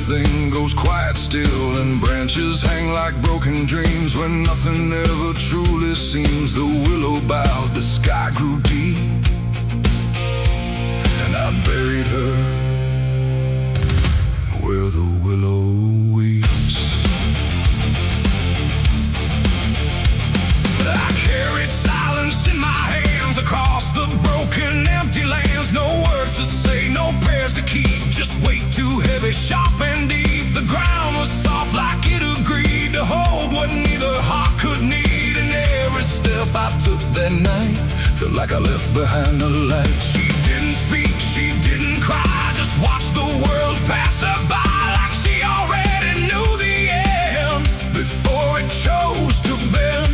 everything goes quiet still, and branches hang like broken dreams when nothing ever truly seems. The willow bowed, the sky grew deep, and I buried her where the willow weeps. I carried silence in my hands across the broken, empty lands. No words to say, no prayers to keep, just weight too heavy, sharp and deep. The ground was soft like it agreed to hold what neither heart could need. And every step I took that night felt like I left behind a light. She didn't speak, she didn't cry, just watched the world pass her by like she already knew the end before it chose to bend.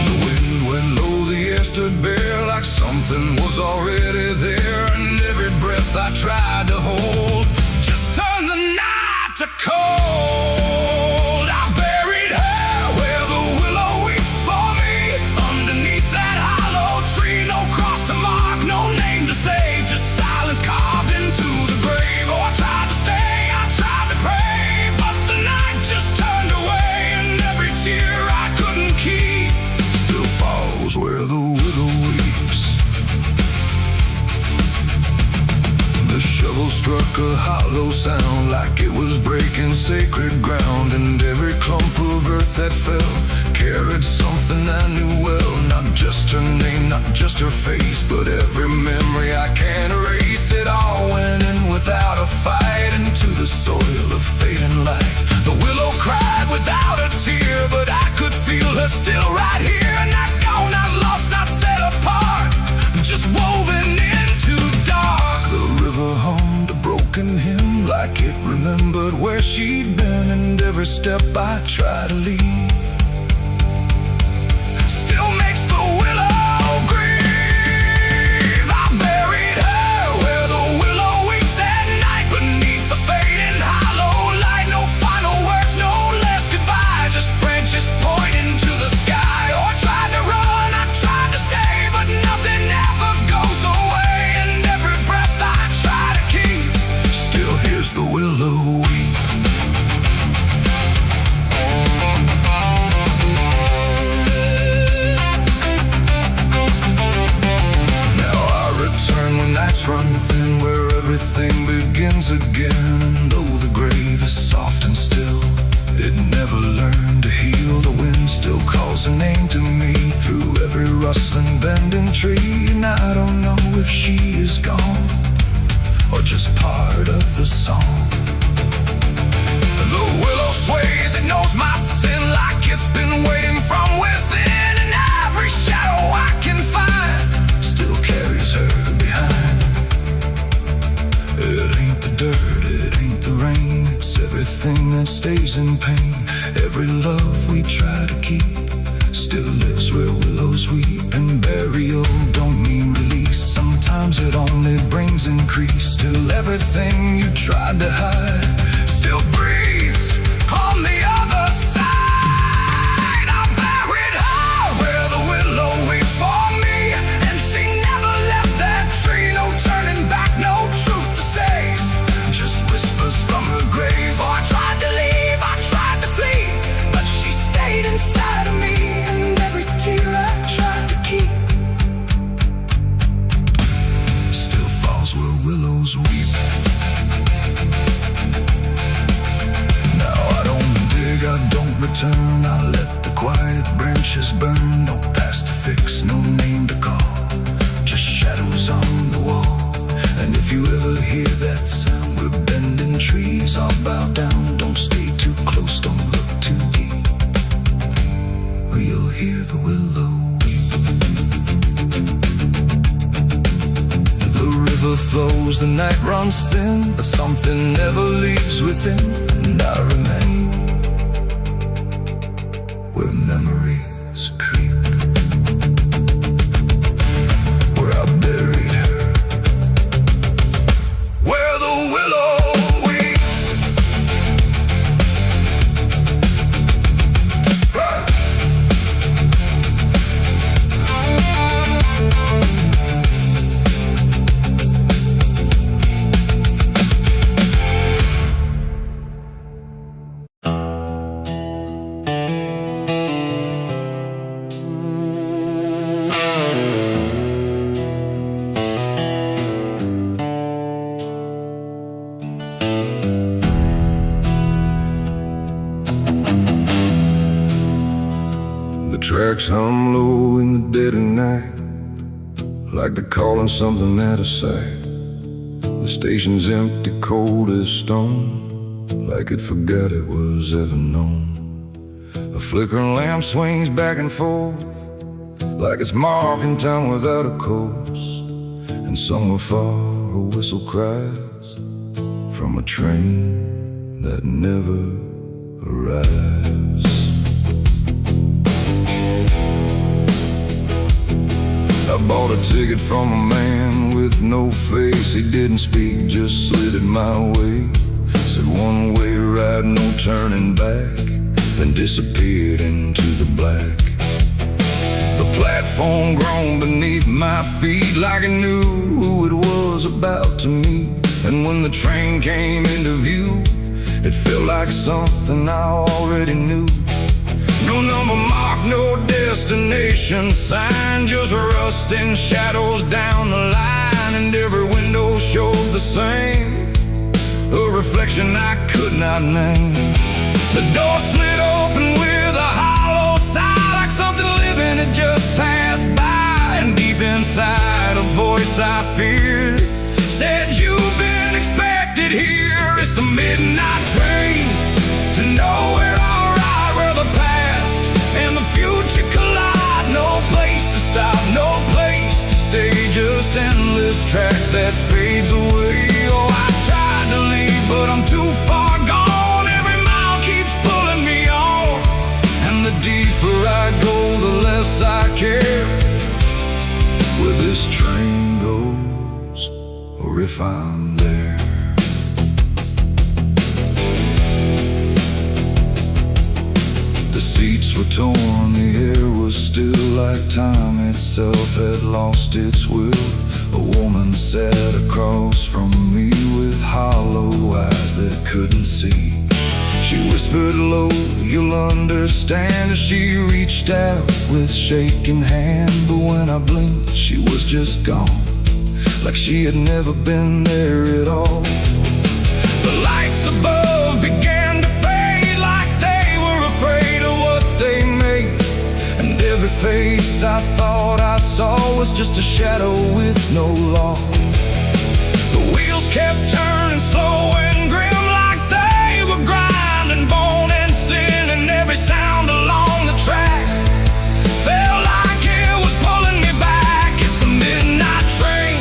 The wind went low, the air stood bare like something was already there, and every breath I tried to hold just turned the night to cold. I buried her where the willow weeps for me, underneath that hollow tree. No cross to mark, no name to save, just silence carved into the grave. Oh, I tried to stay, I tried to pray, but the night just turned away, and every tear I couldn't keep still falls where the willow weeps. The shovel struck a hollow sound like it was breaking sacred ground, and every clump of earth that fell carried something I knew well. Not just her name, not just her face, but every memory I can't erase. It all went in without a fight into the soil of fate and light. The willow cried without a tear, but I could feel her still right here. Not gone, not lost, not set apart, just woven into dark. The river hummed a broken hymn like it remembered where she'd been, and every step I tried to leave still makes the willow grieve. I buried her where the willow weeps at night, beneath the fading hollow light. No final words, no less goodbye, just branches pointing to the sky. Oh, I tried to run, I tried to stay, but nothing ever goes away, and every breath I try to keep still hears the willow weep. Nights run thin where everything begins again, and though the grave is soft and still, it never learned to heal. The wind still calls a name to me through every rustling bending tree, and I don't know if she is gone or just part of the song. The willow sways, it knows my sin like it's been waiting from within, and every shadow I can find still carries her behind. It ain't the dirt, it ain't the rain, it's everything that stays in pain. Every love we try to keep still lives where willows weep, and burial don't mean release. Sometimes it only brings increase. Still everything you tried to hide still breathes on the other side. I buried her where the willow weeps for me, and she never left that tree. No turning back, no truth to save, just whispers from her grave. Oh, I tried to leave, I tried to flee, but she stayed inside of me, and every tear I tried to keep still falls where willows weep. Now I don't dig, I don't return, I let the quiet branches burn. No past to fix, no name to call, just shadows on the wall. And if you ever hear that sound, we're bending trees, I'll bow down. Don't stay too close, don't look too deep, or you'll hear the willow weep. The river flows, the night runs thin, but something never leaves within, and I remain where memories creep, where I buried her, where the willow weeps. tracks hum low in the dead of night, like they're calling something out of sight. The station's empty, cold as stone, like it forgot it was ever known. A flickering lamp swings back and forth, like it's marking time without a course. And somewhere far a whistle cries from a train that never arrives. I bought a ticket from a man with no face. He didn't speak, just slid it my way. Said one way ride, no turning back, then disappeared into the black. The platform groaned beneath my feet, like it knew who it was about to meet. And when the train came into view, it felt like something I already knew. No number mark, no destination sign, just rusting shadows down the line. And every window showed the same, a reflection I could not name. The door slid open with a hollow sigh, like something living had just passed by. And deep inside, a voice I feared said, "You've been expected here." It's the midnight train to nowhere, alright, where the past and the future collide. No place to stop, no place to stay, just endless track that fades away. Oh, I tried to leave, but I'm too far gone. Every mile keeps pulling me on, and the deeper I go, the less I care where this train goes, or if I'm there. The seats were torn, the air was still, like time itself had lost its will. A woman sat across from me with hollow eyes that couldn't see. She whispered low, "You'll understand," as she reached out with shaking hand. But when I blinked, she was just gone, like she had never been there at all. The lights above began to fade, like they were afraid of what they made. And every face I thought I saw was just a shadow with no law. The wheels kept turning slow and grim, like they were grinding bone and sin. And every sound along the track felt like it was pulling me back. It's the midnight train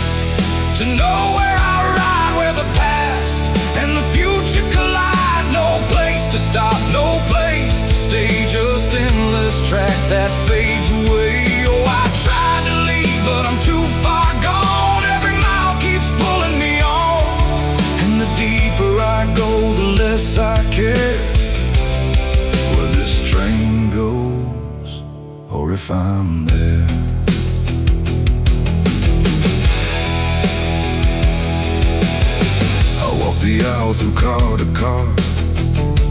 to nowhere, I ride, where the past and the future collide. No place to stop, no place to stay, just endless track that fades away. Oh, I tried to leave, but I'm too far gone. Every mile keeps pulling me on, and the deeper I go, the less I care where this train goes, or if I'm there. I walked the aisle through car to car,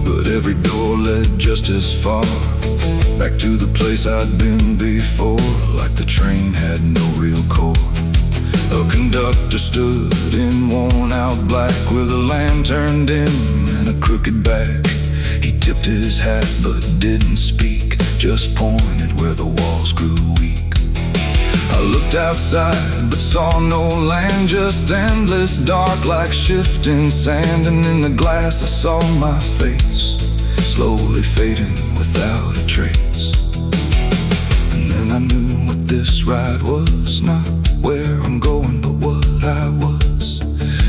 but every door led just as far back to the place I'd been before, like the train had no real core. A conductor stood in worn-out black with a lantern dim and a crooked back. He tipped his hat but didn't speak, just pointed where the walls grew weak. I looked outside but saw no land, just endless dark like shifting sand. And in the glass I saw my face, slowly fading without a trace. And then I knew what this ride was, not where I'm going, but what I was.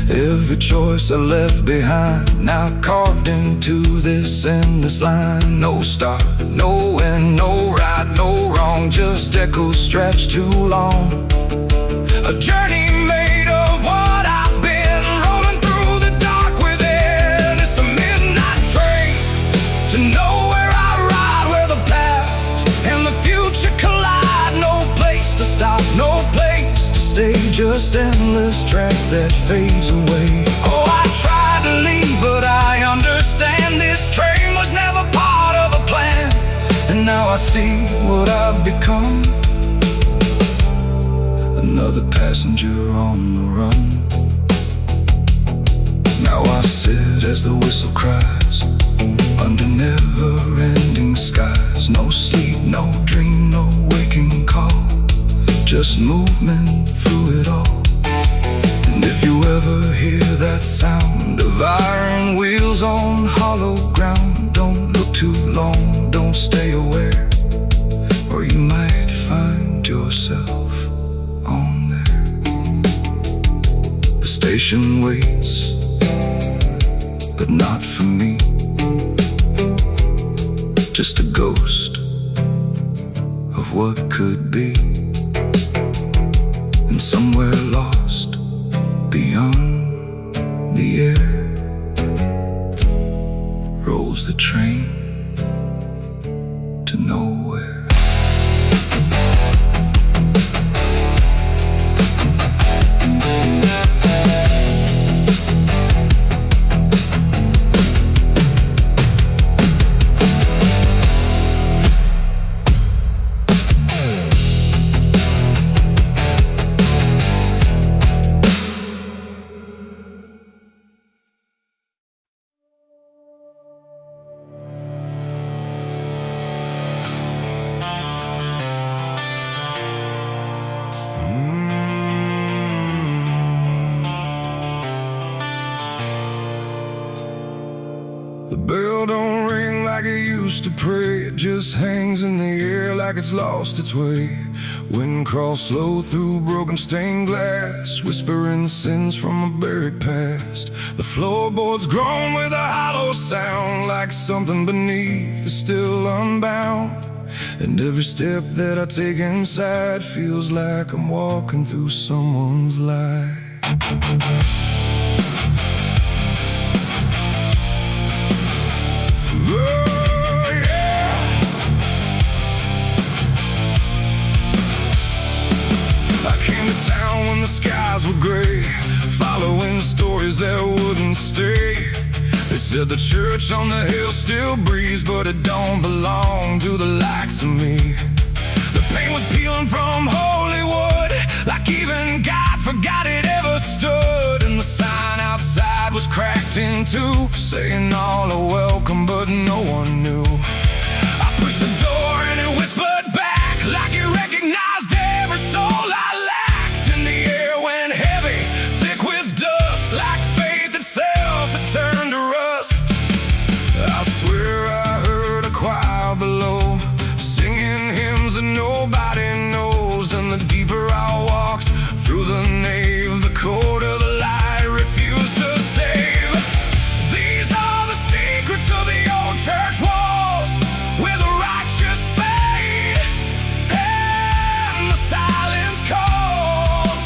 Every choice I left behind, now carved into this endless line. No start, no end, no right, no wrong, just echoes stretched too long. A journey made of what I've been, rolling through the dark within. It's the midnight train to nowhere, I ride, where the past and the future collide. No place to stop, no place to stay, just endless track that fades away. Oh, I tried to leave, but I understand this train was never part of a plan. And now I see what I've become, another passenger on the run. Now I sit as the whistle cries, under never-ending skies. No sleep, no dream, no just movement through it all. And if you ever hear that sound of iron wheels on hollow ground, don't look too long, don't stay aware, or you might find yourself on there. The station waits, but not for me. Just a ghost of what could be, and somewhere lost beyond the air rolls the train to nowhere. The bell don't ring like it used to pray. It just hangs in the air like it's lost its way. Wind crawls slow through broken stained glass, whispering sins from a buried past. The floorboards groan with a hollow sound, like something beneath is still unbound. And every step that I take inside feels like I'm walking through someone's life. The skies were gray, following stories that wouldn't stay. They said the church on the hill still breathes, but it don't belong to the likes of me. The paint was peeling from holy wood, like even God forgot it ever stood. And the sign outside was cracked in two, saying all are welcome, but no one knew. I pushed the door and it whispered back, like it recognized every soul I lacked. Like faith itself, it turned to rust. I swear I heard a choir below, singing hymns that nobody knows. And the deeper I walked through the nave, the colder the light refused to save. These are the secrets of the old church walls, where the righteous fade and the silence calls,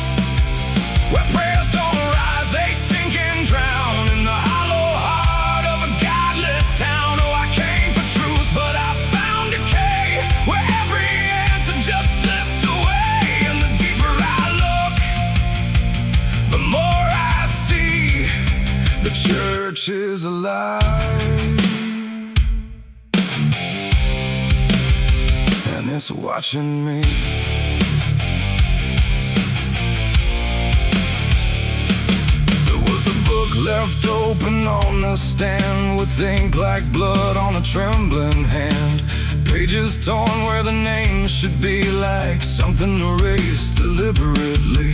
where prayers don't rise, they sink and drown in the hollow heart of a godless town. Oh, I came for truth, but I found decay, where every answer just slipped away. And the deeper I look, the more I see the church is alive, and it's watching me. Left open on the stand, with ink like blood on a trembling hand. Pages torn where the name should be, like something erased deliberately.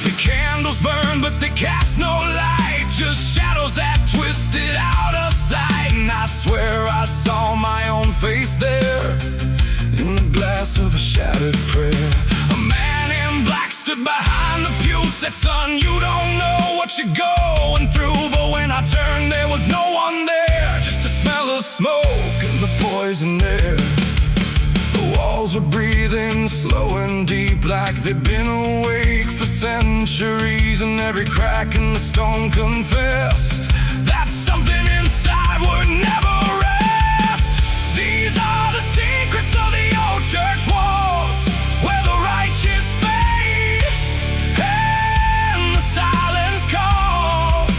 The candles burn, but they cast no light, just shadows that twisted out of sight. And I swear I saw my own face there, in the glass of a shattered prayer. A man in black stood behind the pew, said, son, you don't know what you're going through. But when I turned, there was no one there, just a smell of smoke and the poison air. The walls were breathing slow and deep, like they'd been awake for centuries. And every crack in the stone confessed that something inside would never rest. These are the secrets of the old church walls, where the righteous fade and the silence calls,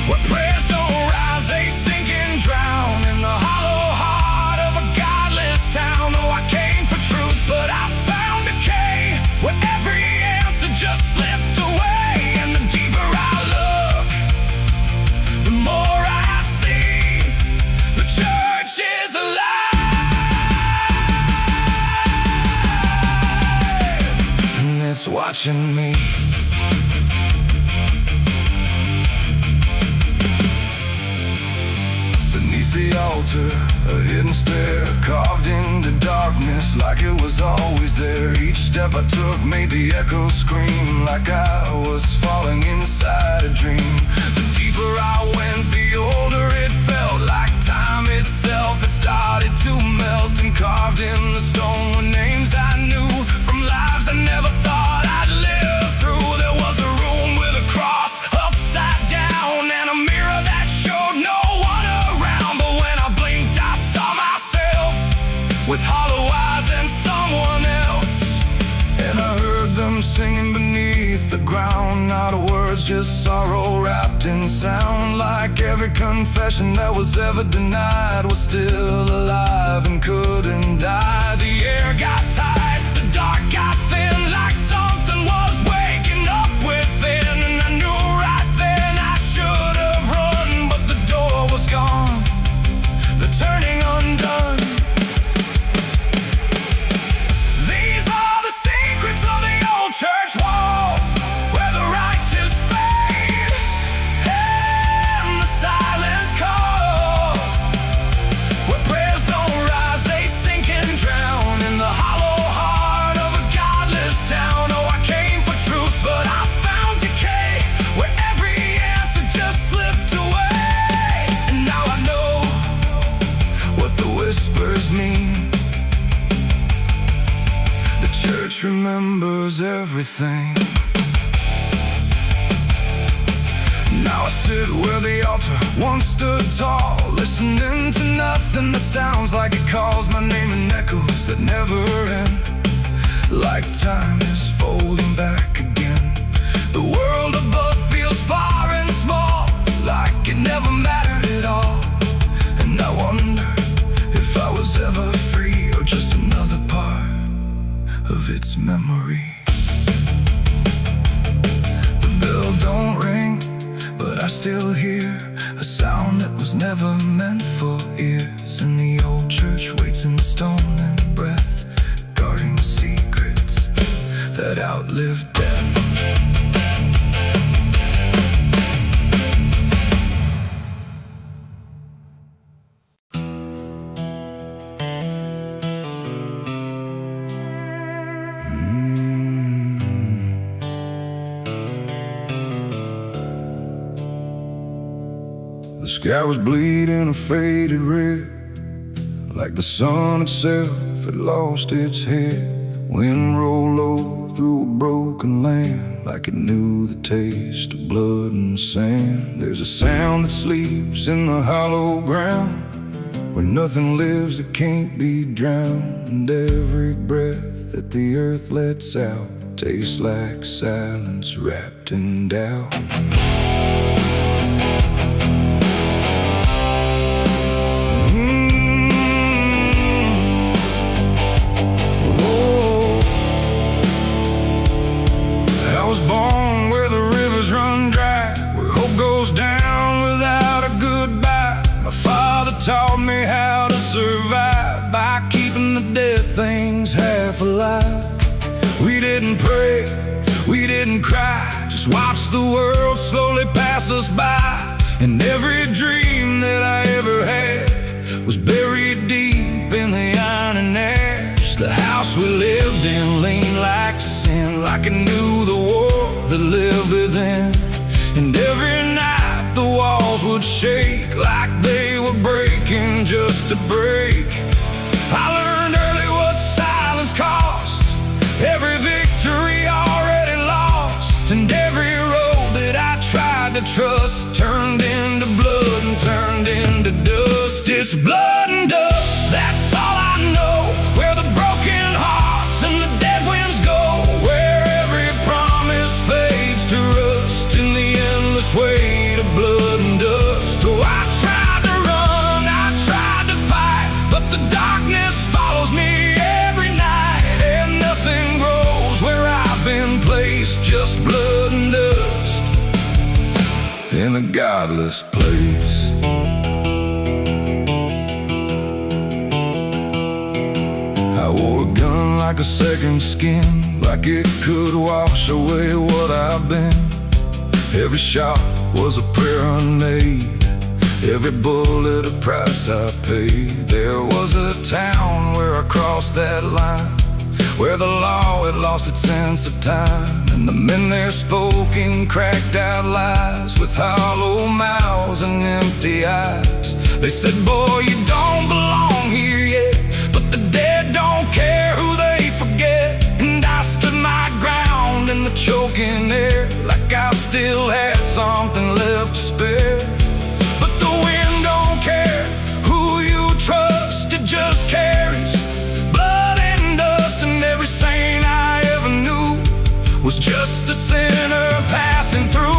where prayers don't rise, they sink and drown in the hollow heart of a godless town. Oh, I came for truth, but I found decay, where every answer just slipped away. And the deeper I look, watching me. Beneath the altar, a hidden stair carved into darkness like it was always there. Each step I took made the echoes scream like I was falling inside a dream. The deeper I went, the older it felt, like time itself had started to melt. And carved in the stone were names I knew from lives I never thought I'd live through. There was a room with a cross upside down and a mirror that showed no one around. But when I blinked I saw myself with hollow eyes and someone else. And I heard them singing beneath the ground, not words, just sorrow wrapped in sound. Like every confession that was ever denied was still alive and couldn't die. The air got tight, the dark got thin, like something was waking up within. And I knew right then I should have run, but the door was gone, the turning undone. These are the secrets of the old church walls, where the righteous fade and the silence calls, where prayers don't rise, they sink and drown in the hollow heart of a godless town. Oh, I came for truth, but I found decay, where every answer just slipped away. And now I know what the whispers mean. The church remembers everything. Now I sit where the altar once stood tall, listening to nothing that sounds like it calls my name in echoes that never end. Like time is folding back again. The world above feels far and small, like it never mattered at all. And I wonder if I was ever free, or just another part of its memory. The bell don't ring, but I still hear a sound that was never meant for ears. And the old church waits in stone and breath, guarding secrets that outlive death. The sky was bleeding a faded red, like the sun itself had lost its head. Wind rolled low through a broken land, like it knew the taste of blood and sand. There's a sound that sleeps in the hollow ground, where nothing lives that can't be drowned. And every breath that the earth lets out tastes like silence wrapped in doubt. Taught me how to survive by keeping the dead things half alive. We didn't pray, we didn't cry, just watch the world slowly pass us by. And every dream that I ever had was buried deep in the iron and ash. The house we lived in leaned like sin, like it knew the war that lived within. And every night the walls would shake like they were breaking just to break. I learned early what silence cost, every victory already lost. And every road that I tried to trust turned into blood and turned into dust. It's blood and dust, that's all I know. Where the broken hearts and the dead winds go, where every promise fades to rust in the endless weight of blood and dust. Oh, I tried to run, I tried to fight, but the darkness follows me every night. And nothing grows where I've been placed, just blood and dust in a godless place. I wore a gun like a second skin, like it could wash away what I've been. Every shot was a prayer unmade, every bullet a price I paid. There was a town where I crossed that line, where the law had lost its sense of time, and the men there spoke in cracked out lies, with hollow mouths and empty eyes. They said, boy, you don't belong here yet, but the dead don't care who they forget. And I stood my ground in the choking air, like I still had something left to spare. But the wind don't care who you trust, it just carries blood and dust. And every saint I ever knew was just a sinner passing through.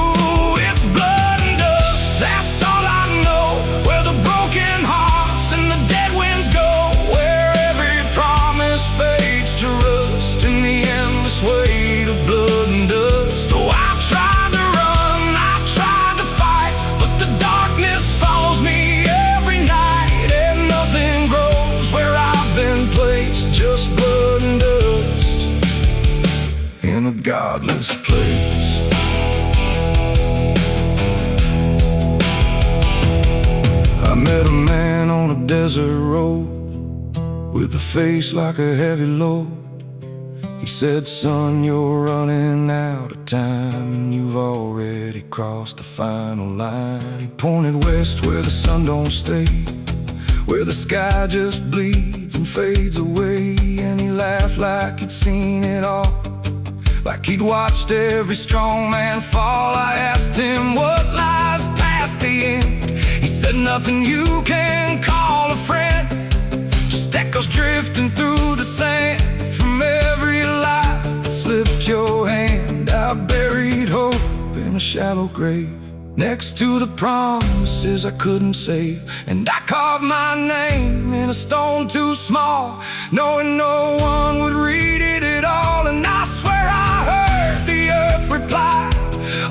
It's blood and dust, that's all I know, where the broken hearts and the dead winds go, where every promise fades to rust in the endless weight of blood and dust. Oh, I tried to run, I tried to fight, but the darkness follows me every night, and nothing grows where I've been placed, just blood and dust in a godless place. I met a man on a desert road, with a face like a heavy load. He said, son, you're running out of time, and you've already crossed the final line. He pointed west where the sun don't stay, where the sky just bleeds and fades away. And he laughed like he'd seen it all, like he'd watched every strong man fall. I asked him what lies past the end. He said, nothing you can call a friend, just echoes drifting through the sand from every life that slipped your hand. I buried hope in a shallow grave, next to the promises I couldn't save. And I carved my name in a stone too small, knowing no one would read it at all. And I swear I heard the earth reply,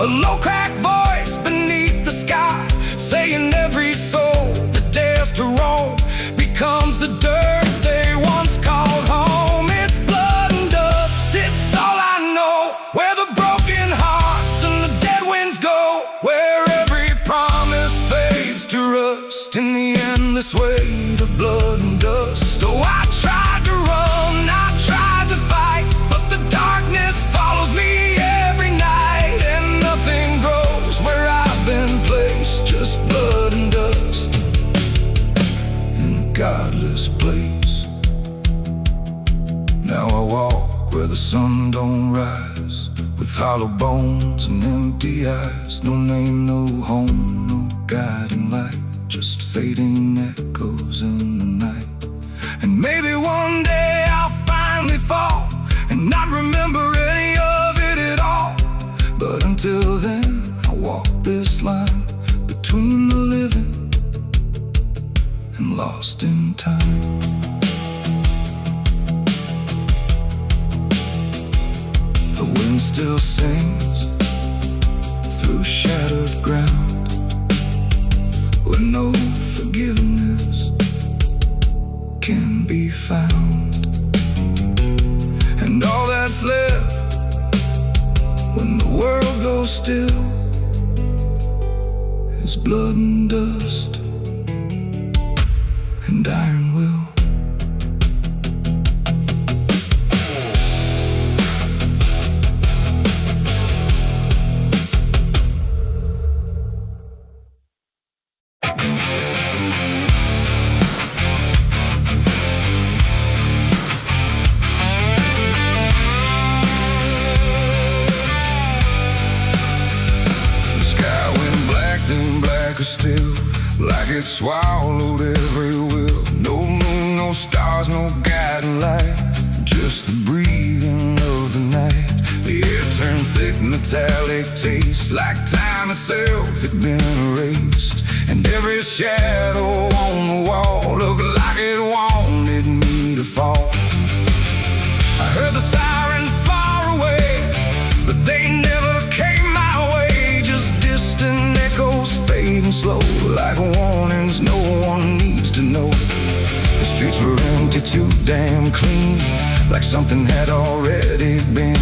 a low cracked voice beneath the sky, saying every soul that dares to roam becomes the dirt they once called home. It's blood and dust, it's all I know, where the broken hearts and the dead winds go, where every promise fades to rust in the endless weight of blood and dust. Oh, I tried to run, I tried to fight, but the darkness follows me every night, and nothing grows where I've been placed, just blood and dust in a godless place. Now I walk where the sun don't rise, with hollow bones and empty eyes. No name, no home, no guiding light, just fading echoes in the night. And maybe one day I'll finally fall and not remember any of it at all. But until then, I walk this line between the living and lost in time. The wind still sings through shattered ground, where no forgiveness can be found. And all that's left when the world goes still is blood and dust and iron will. Still, like it swallowed every will. No moon, no stars, no guiding light, just the breathing of the night. The air turned thick, metallic taste, like time itself had been erased. And every shadow on the wall looked like it wanted me to fall. I heard the sirens far away, but they never came my way. Just distant echoes fading slow, like warnings no one needs to know. The streets were empty, you too damn clean, like something had already been.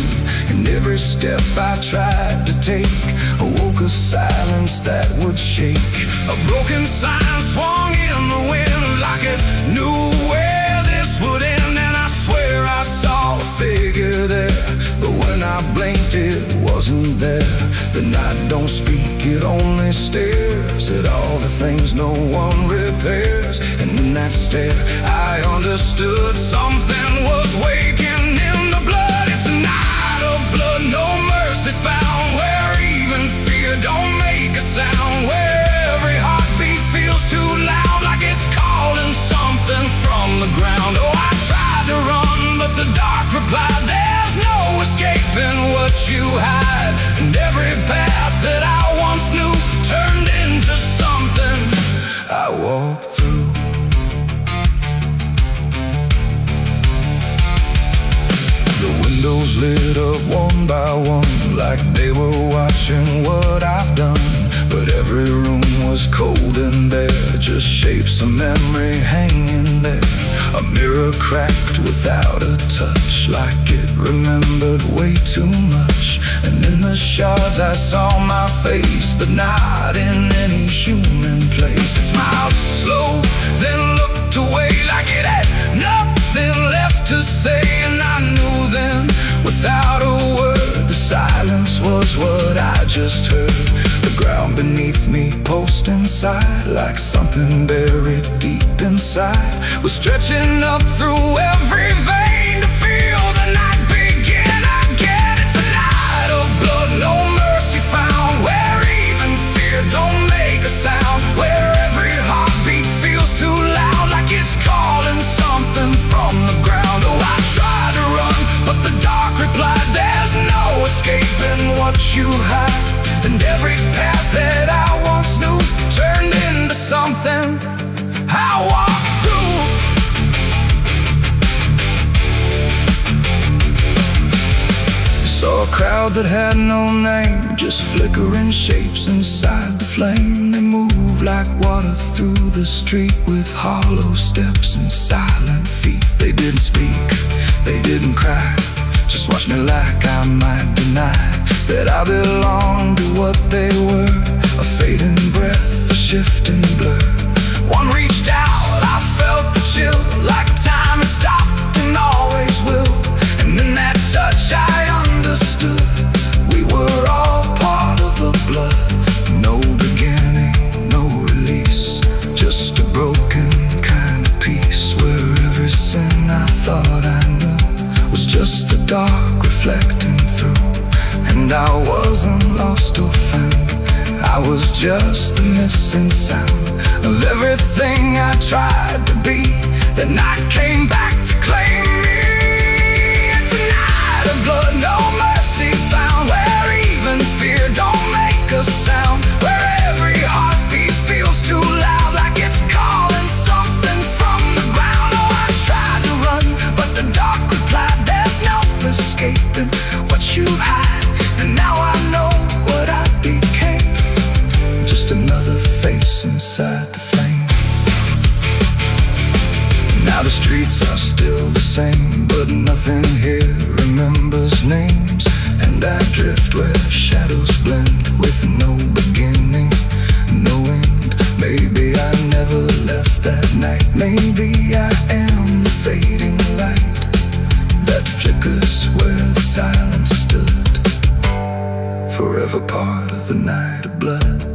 And every step I tried to take awoke a silence that would shake. A broken sign swung in the wind like it knew where this would end. And I swear I saw a figure there, but when I blinked it wasn't there. The night don't speak, it only stares at all the things no one repairs. And in that stare I understood something was waking in the blood. It's a night of blood, no mercy found, where even fear don't make a sound, where every heartbeat feels too loud, like it's calling something from the ground. Oh, I tried to run, but the dark replied, there's no escaping what you hide. And every path that I once knew turned into something I walked through. The windows lit up one by one, like they were watching what I've done. But every room was cold and bare, just shapes of memory hanging there. A mirror cracked without a touch, like it remembered way too much. And in the shards I saw my face, but not in any human place. It smiled slow, then looked away, like it had nothing left to say. And I knew then, without a word, the silence was what I just heard. The ground beneath me pulsed inside, like something buried deep inside was stretching up through every vein to feel the night begin again. It's a night of blood, no mercy found, where even fear don't make a sound, where every heartbeat feels too loud, like it's calling something from the ground. Oh, I tried to run, but the dark replied, there's no escaping what you hide. And every path that I once knew turned into something I walked through. Saw a crowd that had no name, just flickering shapes inside the flame. They moved like water through the street, with hollow steps and silent feet. They didn't speak, they didn't cry, just watched me like I might deny that I belonged to what they were. A fading breath, a shifting blur. One reached out, I felt the chill, like time had stopped and always will. And in that touch I understood, we were all part of the blood. No beginning, no release, just a broken kind of peace, where every sin I thought I knew was just the dark reflecting through. And I wasn't lost or found, I was just the missing sound of everything I tried to be. The night came back to claim me. It's a night of blood, no mercy found, where even fear don't make a sound, where every heartbeat feels too loud, like it's calling something from the ground. Oh, I tried to run, but the dark replied, there's no escaping what you hide. And now I know what I became, just another face inside the flame. Now the streets are still the same, but nothing here remembers names. And I drift where shadows blend, with no beginning, no end. Maybe I never left that night, maybe I am the fading light that flickers where the silence stood, forever part of the night of blood.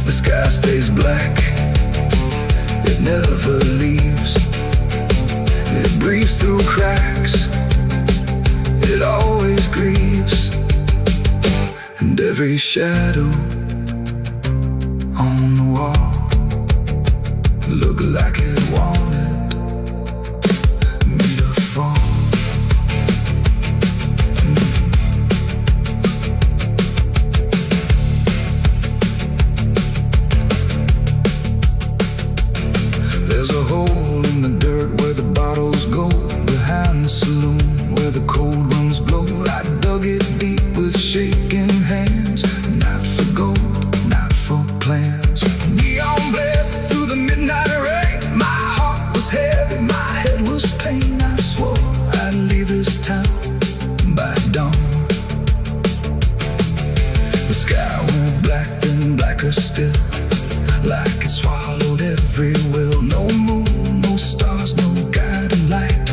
The sky stays black, it never leaves. It breathes through cracks, it always grieves. And every shadow on the wall looked like it wanted me to fall. There's a hole in the dirt where the bottles go, behind the saloon where the cold winds blow. I dug it deep with still, like it swallowed every will. No moon, no stars, no guiding light,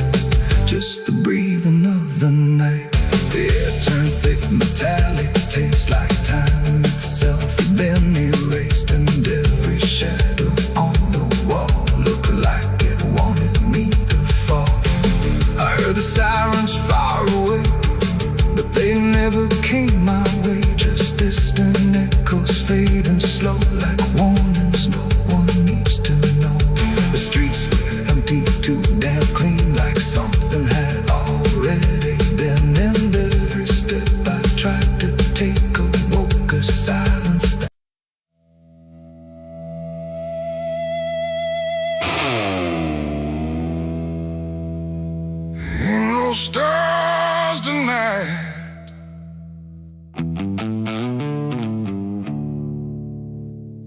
just the breathing of the night. The air turned thick, metallic, tastes like time itself had been erased, and every shadow on the wall looked like it wanted me to fall. I heard the sirens far away, but they never came my way. Just distant echoes fading slow, like warnings no one needs to know. The streets were empty, too damn clean, like something had already been. And every step I tried to take awoke a silence that ain't no stars tonight.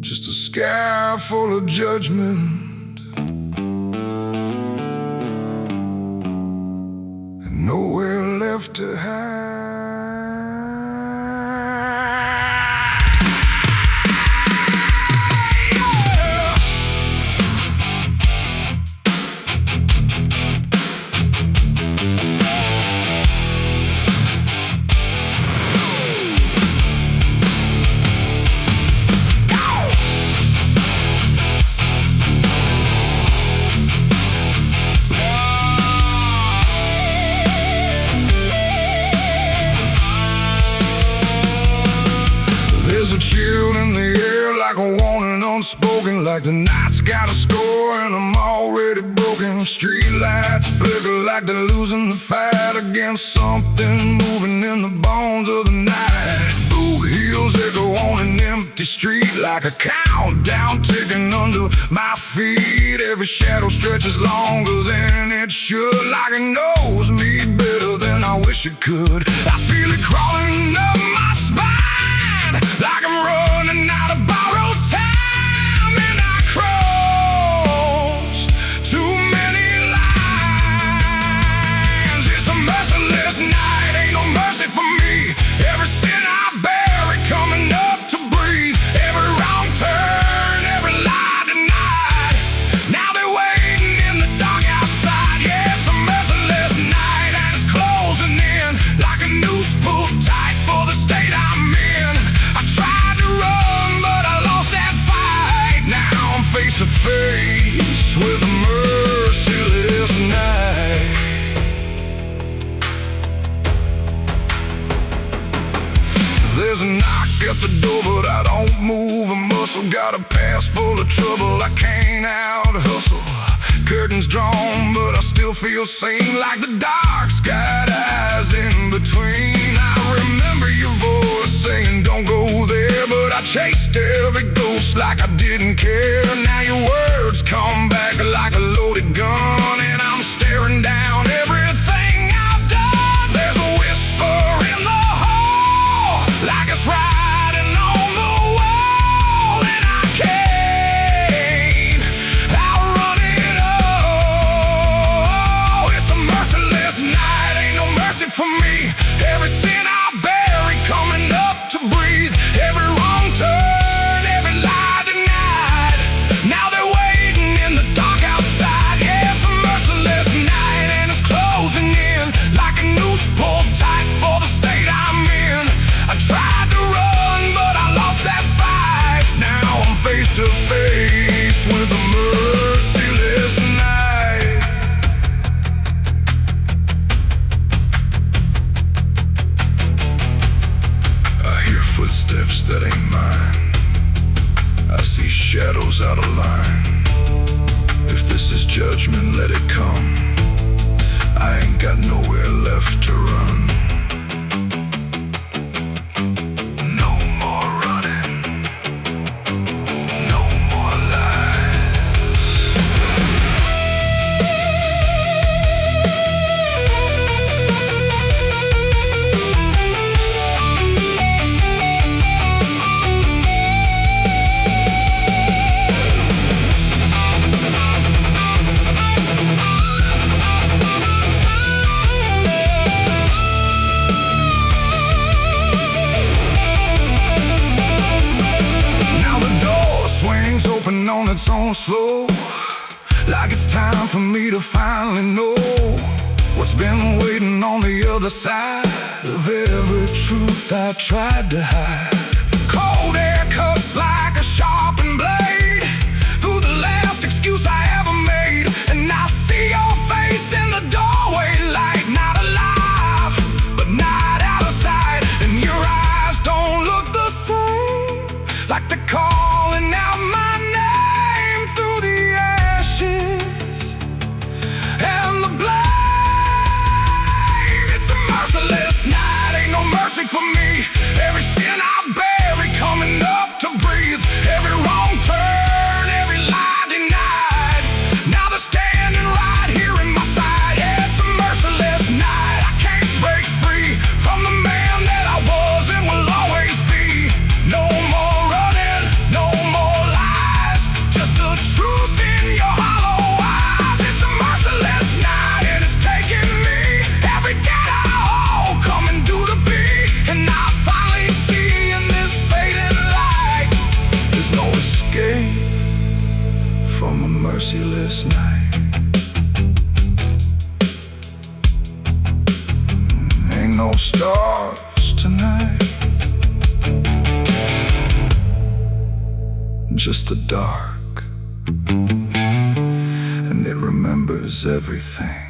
Just a sky full of judgment, and nowhere left to hide. There's a chill in the air, like a warning unspoken, like the night's got a score and I'm already broken. Street lights flicker like they're losing the fight against something moving in the bones of the night. Boot heels echo on an empty street, like a countdown ticking under my feet. Every shadow stretches longer than it should, like it knows me better than I wish it could. I feel it crawling up my spine, like I'm running out of borrowed time, and I crossed too many lines. It's a merciless night, ain't no mercy for me. Every sin I bury coming up to breathe, every wrong turn, every lie denied. Now they're waiting in the dark outside. Yeah, it's a merciless night, and it's closing in like a noose pulled tight for the state I'm in. I tried to run, but I lost that fight. Now I'm face to face with a merciless night. There's a knock at the door, but I don't move a muscle. Got a past full of trouble, I can't out hustle. Curtains drawn, but I still feel sane, like the dark's got eyes in between. I remember your voice saying don't go there, but I chased every ghost like I didn't care. Now your words come back like a loaded gun, and I'm staring down everything I've done. There's a whisper in the hall, like it's riding on the wall, and I can't outrun it all. It's a merciless night, ain't no mercy for me. Every sin I bury coming up to breathe, every wrong turn, every lie denied. Now they're waiting in the dark outside. Yeah, it's a merciless night, and it's closing in like a noose pulled tight for the state I'm in. I tried to run, but I lost that fight. Now I'm face to face with a merciless night. I hear footsteps that ain't mine. I see shadows out of line. If this is judgment, let it come. I ain't got nowhere left to run. No more running, no more lies. moments on slow, like it's time for me to finally know what's been waiting on the other side of every truth I tried to hide. Cold air cuts like a sharpened blade through the last excuse I ever made, and I see your face in the doorway, like not alive, but not out of sight. And your eyes don't look the same, like they're calling out my name through the ashes and the blame. It's a merciless night, ain't no mercy for me. Every sin I bury coming up to breathe, every wrong turn, every lie denied. Now they're standing right here in my side. Yeah, it's a merciless night. I can't break free from the man that I was and will always be. No more running, no more lies, just the truth in your hollow eyes. It's a merciless night and it's taking me every day I hold, coming to the beat, and I finally see in this fading light there's no escape from a merciless night. Ain't no stars tonight, just the dark, and it remembers everything.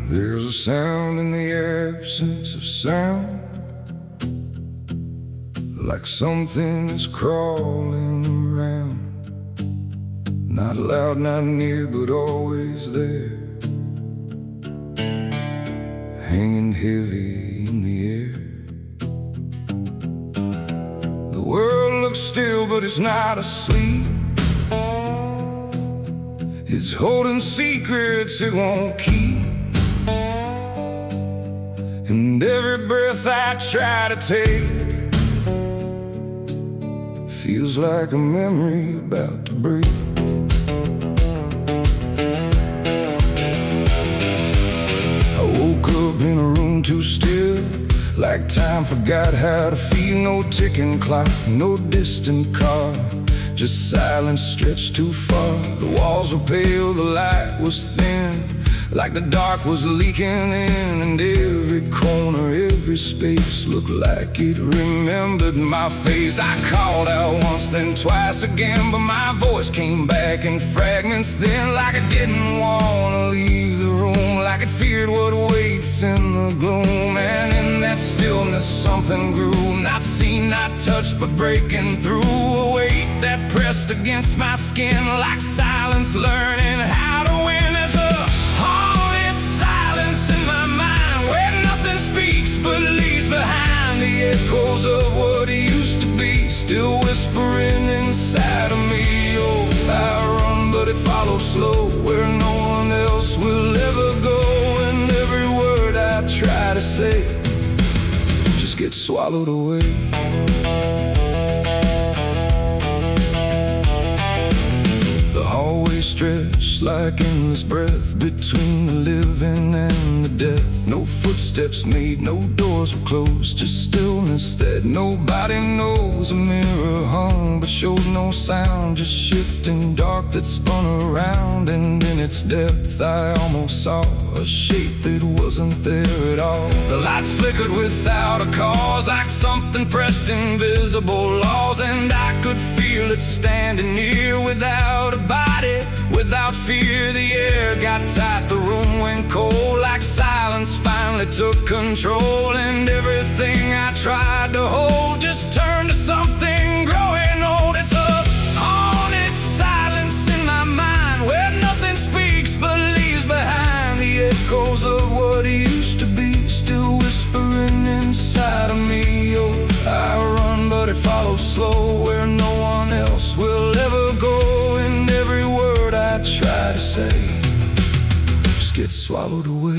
There's a sound in the absence of sound, like something is crawling around. Not loud, not near, but always there, hanging heavy in the air. The world looks still, but it's not asleep. It's holding secrets it won't keep. And every breath I try to take feels like a memory about to break. I woke up in a room too still, like time forgot how to feel. No ticking clock, no distant car, just silence stretched too far. The walls were pale, the light was thin, like the dark was leaking in, and every corner, every space looked like it remembered my face. I called out once, then twice again, but my voice came back in fragments then, like I didn't want to leave the room, like it feared what waits in the gloom. And in that stillness something grew, not seen, not touched, but breaking through. A weight that pressed against my skin, like silence learning how to win. There's a haunted silence in my mind, where nothing speaks but leaves behind the echoes of what used to be, still whispering inside of me. Oh, I run, but it follows slow, where no one else will ever go. And every word I try to say just gets swallowed away. Always stretched like endless breath between the living and the death. No footsteps made, no doors were closed, just stillness that nobody knows. A mirror hung but showed no sound, just shifting dark that spun around. And in its depth I almost saw a shape that wasn't there at all. The lights flickered without a cause, like something pressed invisible laws. And I could feel it standing near, without a body, without fear. The air got tight, the room went cold, like silence finally took control. And everything I tried to hold just turned to something growing old. It's a haunted silence in my mind, where nothing speaks but leaves behind the echoes of what used to be, still whispering inside of me. Oh, I run, but it follows slow, where no one else will ever go. And every word I try to say just gets swallowed away.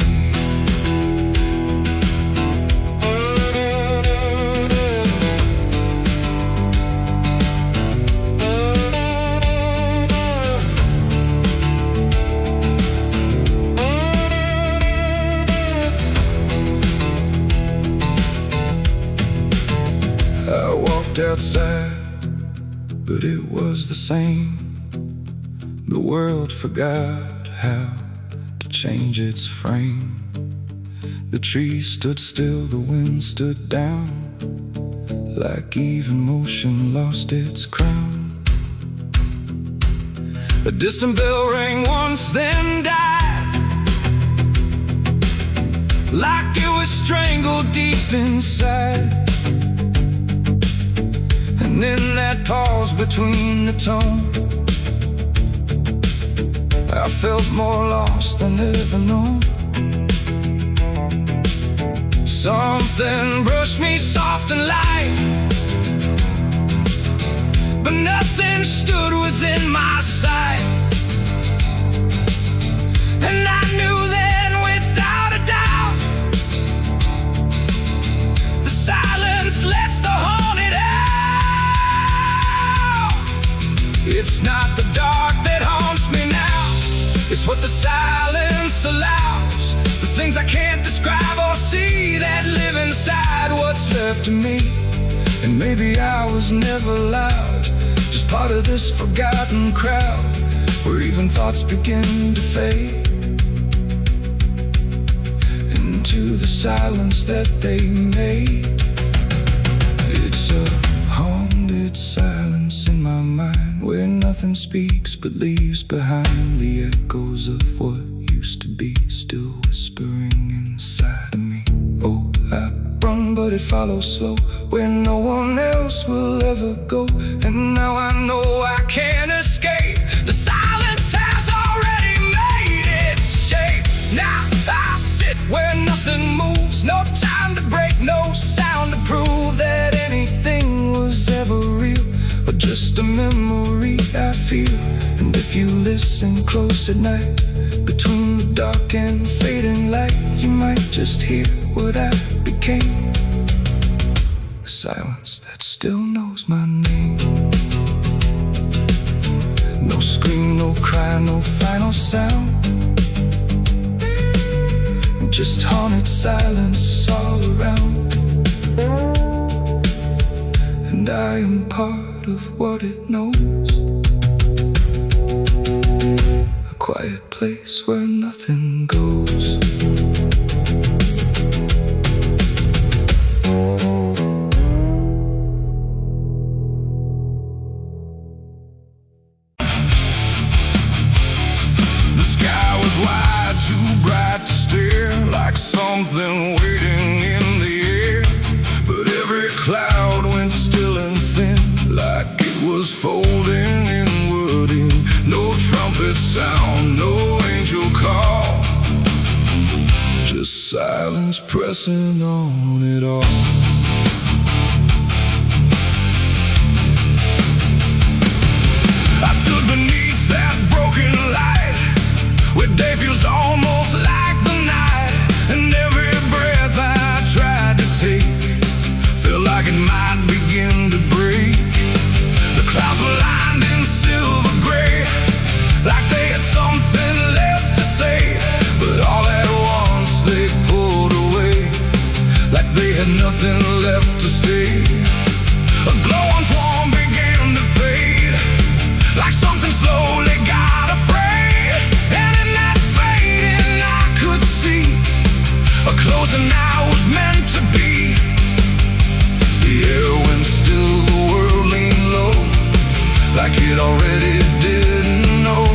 was the same. The world forgot how to change its frame. The trees stood still, the wind stood down, like even motion lost its crown. A distant bell rang once, then died, like it was strangled deep inside. And in that pause between the tone, I felt more lost than ever known. Something brushed me soft and light, but nothing stood within my sight. And I knew then without a doubt, the silence lets the haunted out. It's not the dark that haunts me now, it's what the silence allows. The things I can't describe or see that live inside what's left of me. And maybe I was never loud, just part of this forgotten crowd, where even thoughts begin to fade into the silence that they made. It's a haunted silence in my mind, where nothing speaks but leaves behind the echoes of what used to be, still whispering inside of me. Oh, I run, but it follows slow, where no one else will ever go. And now I know I can't escape. The silence has already made its shape. Now I sit where nothing moves, no time to break, no sound to prove that anything was ever real, or just a memory I feel. And if you listen close at night, between the dark and fading light, you might just hear what I became. A silence that still knows my name. No scream, no cry, no final sound, just haunted silence all around. And I am part of what it knows, a quiet place where nothing goes. The sky was wide, too bright to stare, like something waiting in the air. But every cloud went still and thin, like it was folding inward in. No trumpet sound, no angel call, just silence pressing on it all. I stood beneath that broken light, where day feels almost like the night. And every breath I tried to take felt like it might begin to break. The clouds were lined in silver gray, like they had something left to say. But all at once they pulled away, like they had nothing left to stay. A glow once warm began to fade, like something slowly got afraid. And in that fading I could see a closing I was meant to be. The air went still, the world leaned low, like it already didn't know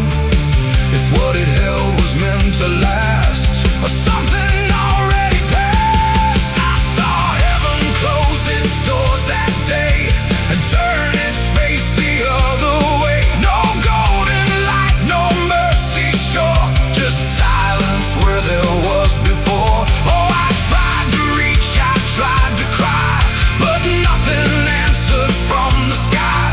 if what it held was meant to last, or something already passed. I saw heaven close its doors that day and turn its face the other way. No golden light, no mercy shore, just silence where there was before. Oh, I tried to reach, I tried to cry, but nothing answered from the sky.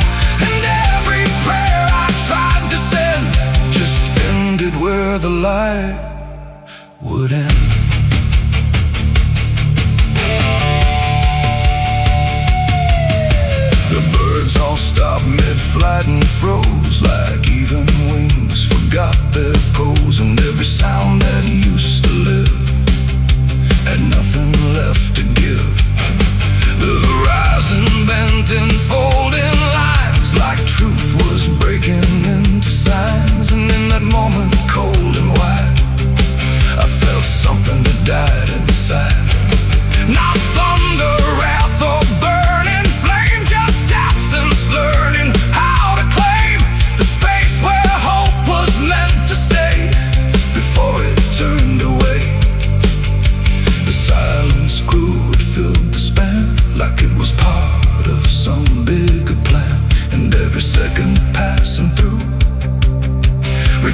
And every prayer I tried to send just ended where the light would end. The birds all stopped mid-flight and froze, like even wings forgot their pose. And every sound that used to live had nothing left to give. The horizon bent in folding lines, like truth was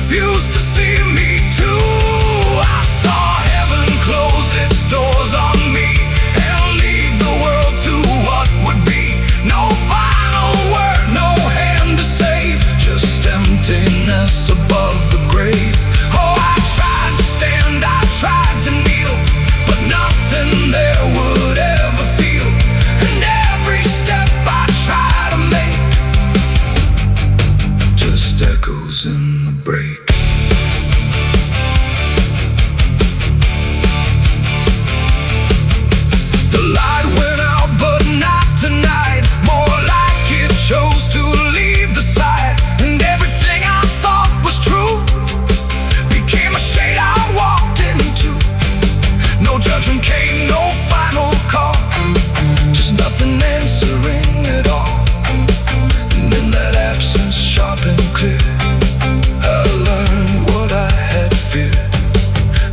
refused to see me too. I saw heaven close its doors on me and leave the world to what would be. No final word, no hand to save, just emptiness above the grave. Oh, I tried to stand, I tried to kneel, but nothing there would ever feel. And every step I try to make just echoes in the break. The light went out, but not tonight. More like it chose to leave the side. And everything I thought was true became a shade I walked into. No judgment came, no final call, just nothing answering at all. And in that absence, sharp and clear, I learned what I had feared,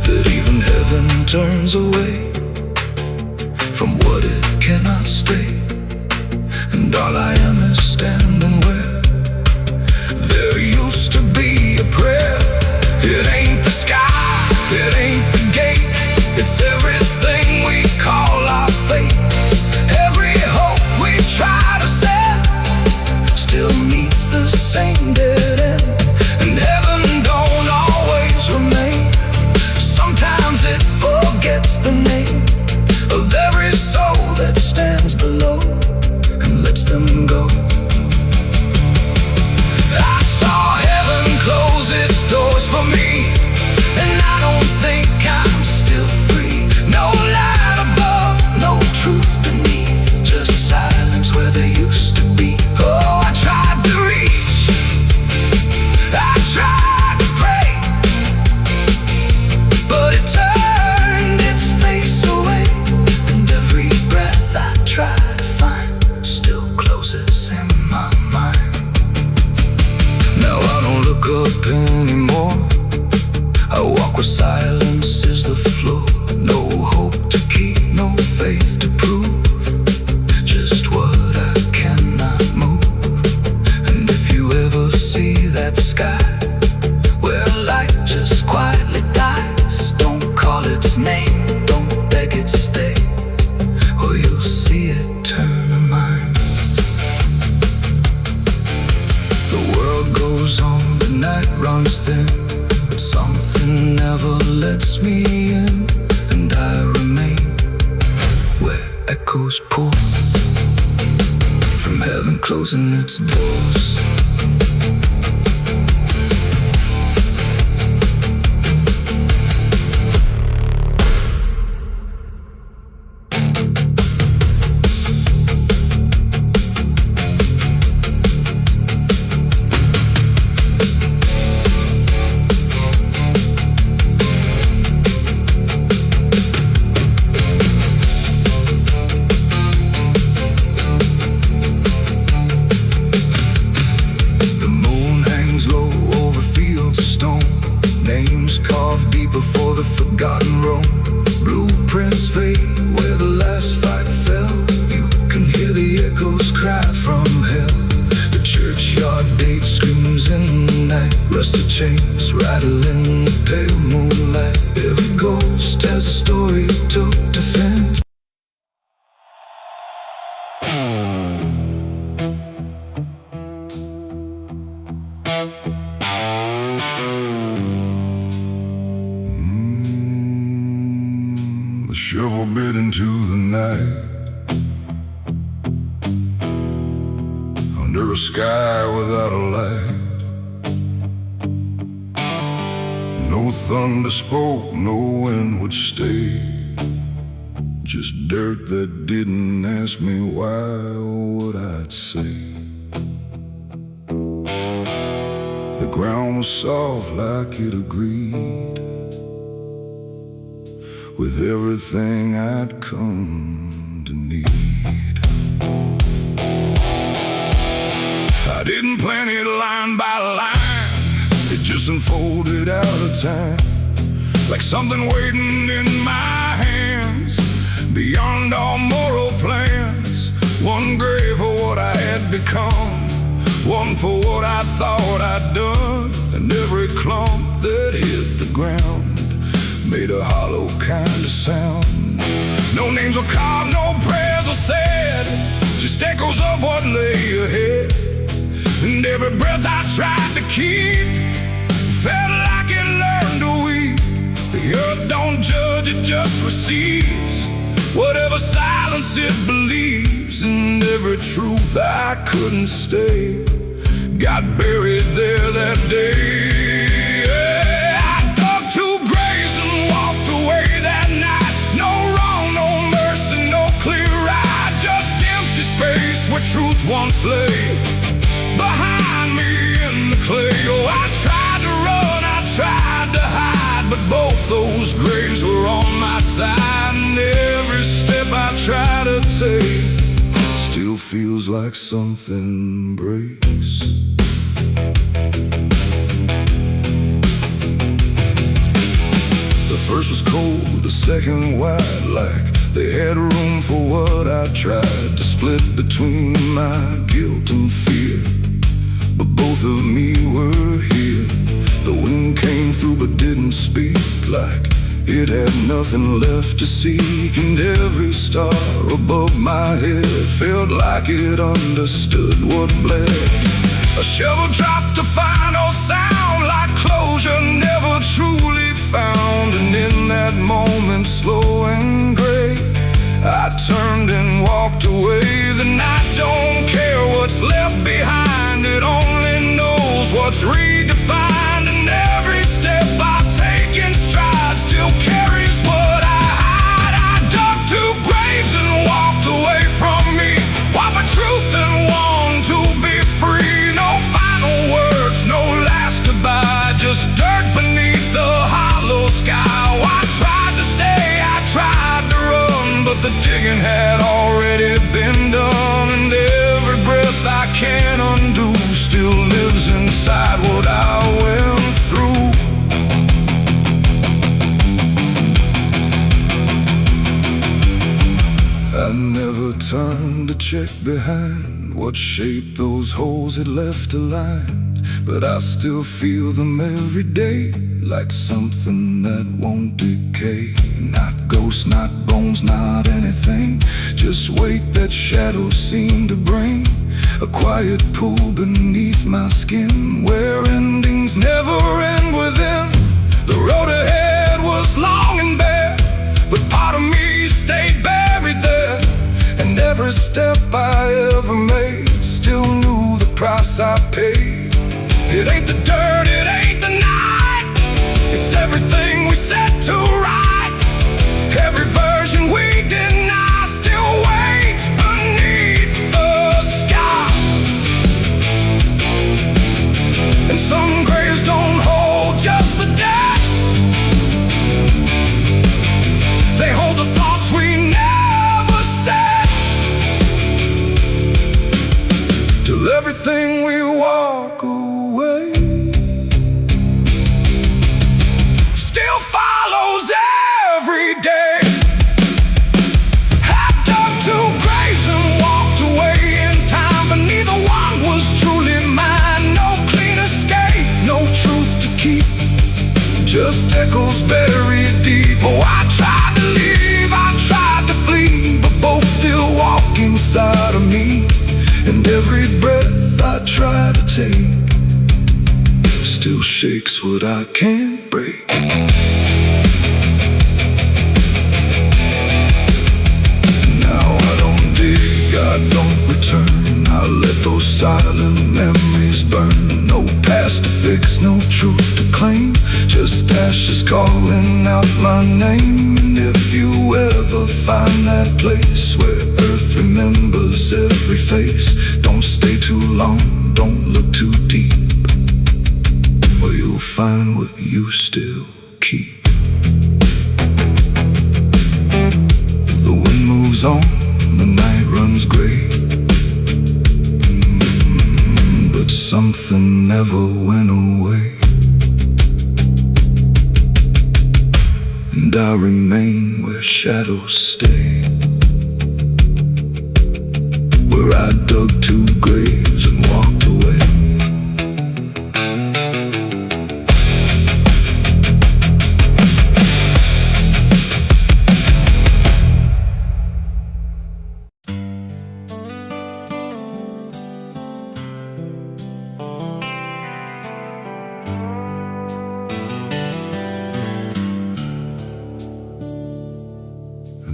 that even heaven turns away from what it cannot stay. And all I am is standing where there used to be a prayer. It ain't the sky, it ain't the gate, it's everything we call our fate. Every hope we try to set still meets the same dead end. And heaven don't always remain. Sometimes it forgets the name of every soul that stands below and lets them go. I saw heaven close its doors for me, and I don't think I'm still free. No light above, no truth beneath, just silence where there used to be. Oh, I tried to reach, I tried to pray, but it turned its face away. And every breath I try to find still closes in my mind. Now I don't look up anymore, I walk where silence is the floor. No hope to keep, no faith to prove, just what I cannot move. And if you ever see that sky where light just quietly dies, don't call its name, don't beg it stay, or you'll see it turn a mind. The world goes on, the night runs thin, but something never lets me in. And I remain where echoes pour from heaven closing its doors. Before the forgotten roam, blueprints fade where the last fight fell. You can hear the echoes cry from hell. The churchyard date screams in the night, rusted chains rattle in the pale moonlight. Every ghost has a story to defend. The shovel bit into the night, under a sky without a light. No thunder spoke, no wind would stay, just dirt that didn't ask me why or what I'd say. The ground was soft like it agreed with everything I'd come to need. I didn't plan it line by line, it just unfolded out of time, like something waiting in my hands, beyond all moral plans. One grave for what I had become, one for what I thought I'd done, and and every clump that hit the ground made a hollow kind of sound. No names were called, no prayers were said, just echoes of what lay ahead. And every breath I tried to keep felt like it learned to weep. The earth don't judge, it just receives whatever silence it believes. And every truth I couldn't stay got buried there that day. I dug 2 graves and walked away that night. No wrong, no mercy, no clear ride, just empty space where truth once lay behind me in the clay. Oh, I tried to run, I tried to hide, but both those graves were on my side. And every step I try to take still feels like something breaks. The first was cold, the second wide, like they had room for what I tried to split between my guilt and fear. But both of me were here. The wind came through but didn't speak, like it had nothing left to seek. And every star above my head felt like it understood what bled. A shovel dropped to final sound, like closure never truly found. And in that moment, slow and gray, I turned and walked away. The night don't care what's left behind, it only knows what's redefined. And every step I take in stride still carries what I hide. I dug 2 graves and walked away from me, while my truth and want to be free. No final words, no last goodbye, just dirt beneath the hollow sky. Oh, I tried to stay, I tried to run, but the digging had already been done. And every breath I can't undo still lives inside what I went through. I never turned to check behind what shape those holes had left aligned, but I still feel them every day, like something that won't decay. Not ghosts, not bones, not anything, just weight that shadows seem to bring. A quiet pool beneath my skin, where endings never end within. The road ahead was long and bare, but part of me stayed buried there. And every step I ever made still knew the price I paid. It ain't the dirt, it ain't the night, it's everything we set to right. Every version we deny still waits beneath the sky. And some graves don't hold just the dead, they hold the thoughts we never said. Till everything we walk away still follows every day. I dug 2 graves and walked away in time, but neither one was truly mine. No clean escape, no truth to keep, just echoes buried deep. Oh, I tried to leave, I tried to flee, but both still walk inside of me. And every breath I try to take still shakes what I can't break. Now I don't dig, I don't return, I let those silent memories burn. No past to fix, no truth to claim, just ashes calling out my name. And if you ever find that place where earth remembers every face, don't stay too long, don't look too deep, or you'll find what you still keep. The wind moves on, the night runs gray, but something never went away. And I remain where shadows stay, where I dug 2 graves and walked away.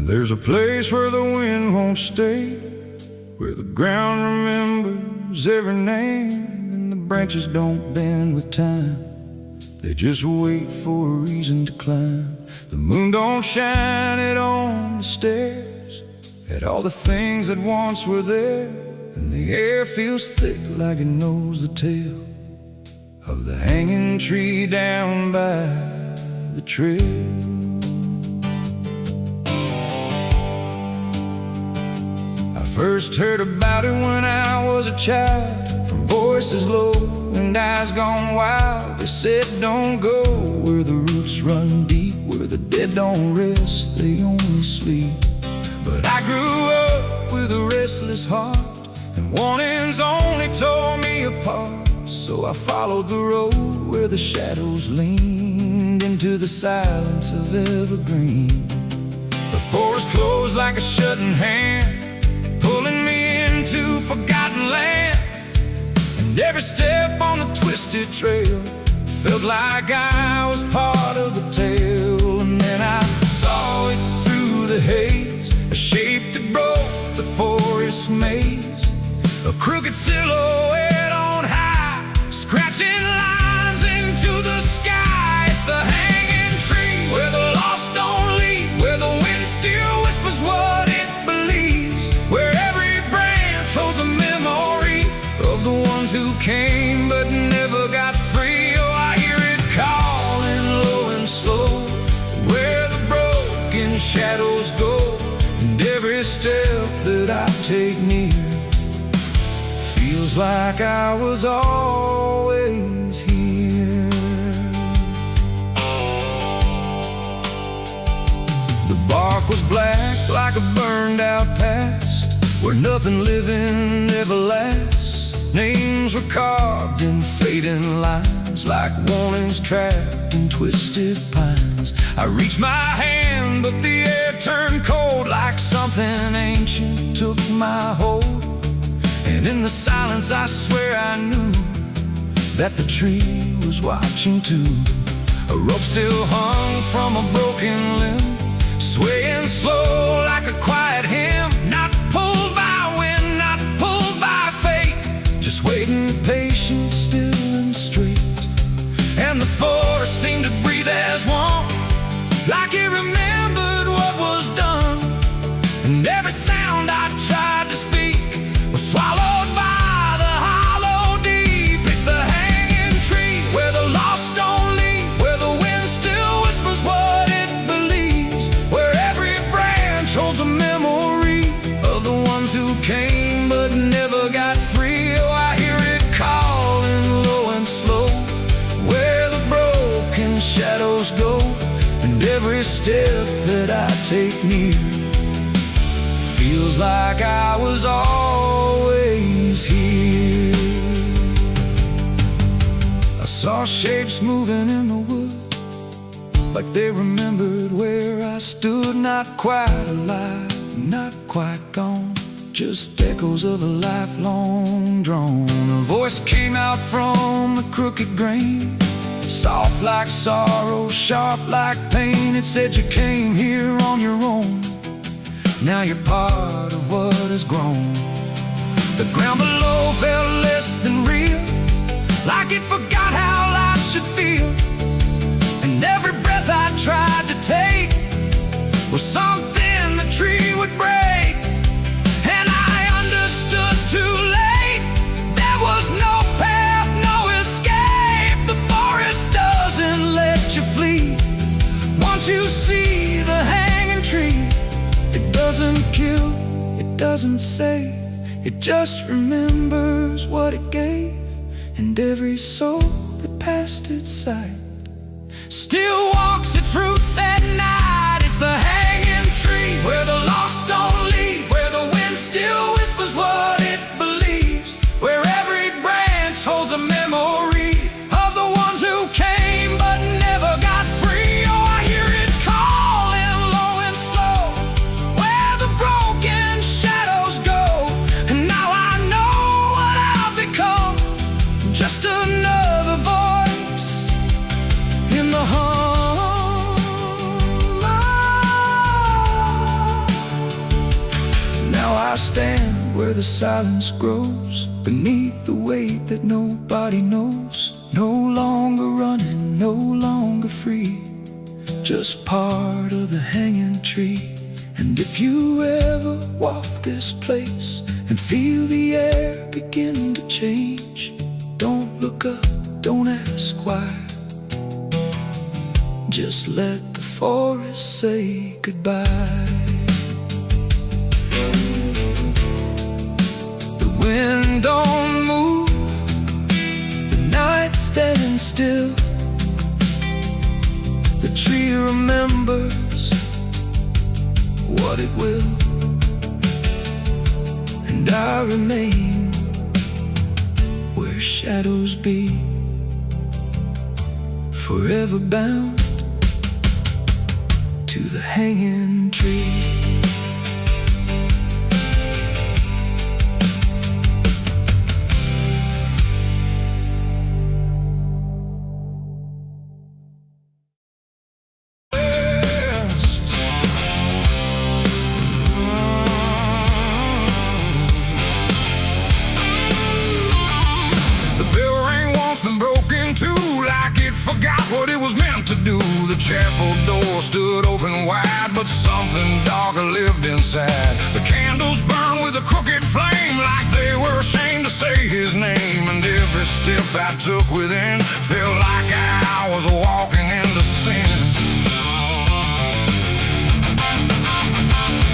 There's a place where the wind won't stay, where the ground remembers every name, and the branches don't bend with time. They just wait for a reason to climb. The moon don't shine it on the stairs, at all the things that once were there, and the air feels thick like it knows the tale of the hanging tree down by the trail. I first heard about it when I was a child, from voices low and eyes gone wild. They said don't go where the roots run deep, where the dead don't rest, they only sleep. But I grew up with a restless heart, and warnings only tore me apart. So I followed the road where the shadows leaned into the silence of evergreen. The forest closed like a shutting hand, pulling me into forgotten land. And every step on the twisted trail felt like I was part of the tale. And then I saw it through the haze, a shape that broke the forest maze, a crooked silhouette on high, scratching lines into the sky. It's the hanging tree where the lost don't leave, where the wind still whispers what it believes, where every branch holds a memory of the ones who came but never got free. Oh, I hear it calling low and slow, where the broken shadows go, and every step that I take near feels like I was always here. The bark was black like a burned out past, where nothing living ever lasts. Names were carved in fading lines, like warnings trapped in twisted pines. I reached my hand, but the air turned cold, like something ancient took my hold. And in the silence I swear I knew that the tree was watching too. A rope still hung from a broken limb, swaying slow like a quiet hymn, not pulled by wind, not pulled by fate, just waiting patient, still and straight. And the forest seemed to breathe as one, like it remembered what was done. And every sound I tried to speak was swallowed by the hollow deep. It's the hanging tree where the lost don't leave, where the wind still whispers what it believes, where every branch holds a memory of the ones who came but never got free. Oh, I hear it calling low and slow, where the broken shadows go, and every step that I take near feels like I was always here. I saw shapes moving in the wood, like they remembered where I stood. Not quite alive, not quite gone, just echoes of a lifelong drone. A voice came out from the crooked grain, soft like sorrow, sharp like pain. It said you came here on your own, now you're part of what has grown. The ground below felt less than real, like it forgot how life should feel. And every breath I tried to take was something the tree would break. And I understood too late, there was no path, no escape. The forest doesn't let you flee. Once you see the hanging tree, it doesn't kill, it doesn't save, it just remembers what it gave. And every soul that passed its sight still walks its roots at night. It's the hanging tree where the lost don't leave, where the wind still whispers what it believes, where every branch holds a memory of the ones who came but never got free. Oh, I hear it calling low and slow, where the broken shadows go. And now I know what I've become, just another voice in the hum the silence grows beneath the weight that nobody knows. No longer running, no longer free, just part of the hanging tree. And if you ever walk this place and feel the air begin to change, don't look up, don't ask why. Just let the forest say goodbye. The wind don't move, the night's standing still. The tree remembers what it will, and I remain where shadows be, forever bound to the hanging tree. Forgot what it was meant to do. The chapel door stood open wide, but something darker lived inside. The candles burned with a crooked flame, like they were ashamed to say his name. And every step I took within felt like I was walking into sin.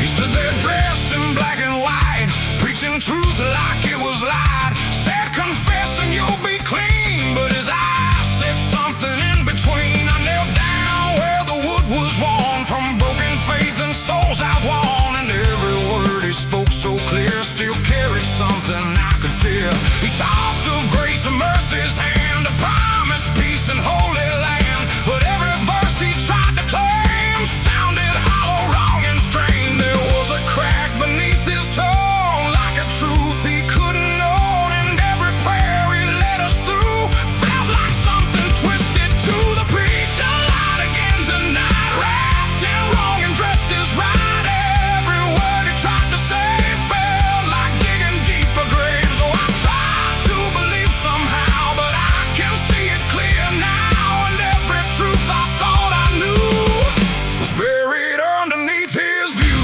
He stood there dressed in black and white, preaching truth like it was light. Said, confess and you'll be clean, but his eyes said something in between. I knelt down where the wood was worn from broken faith and souls I won. And every word he spoke so clear still carried something I could feel. He talked of grace and mercy's hand, a promise, peace and holy land. But every verse he tried to claim sounded hollow, wrong and strained. There was a crack beneath his tone, like a truth he couldn't own. And every prayer he led us through felt like something twisted to the preacher. Light again tonight, wrapped in wrong and dressed as right. Every word he tried to say felt like digging deeper graves. So I tried to believe somehow, but I can see it clear now. And every truth I thought I knew was buried underneath his view.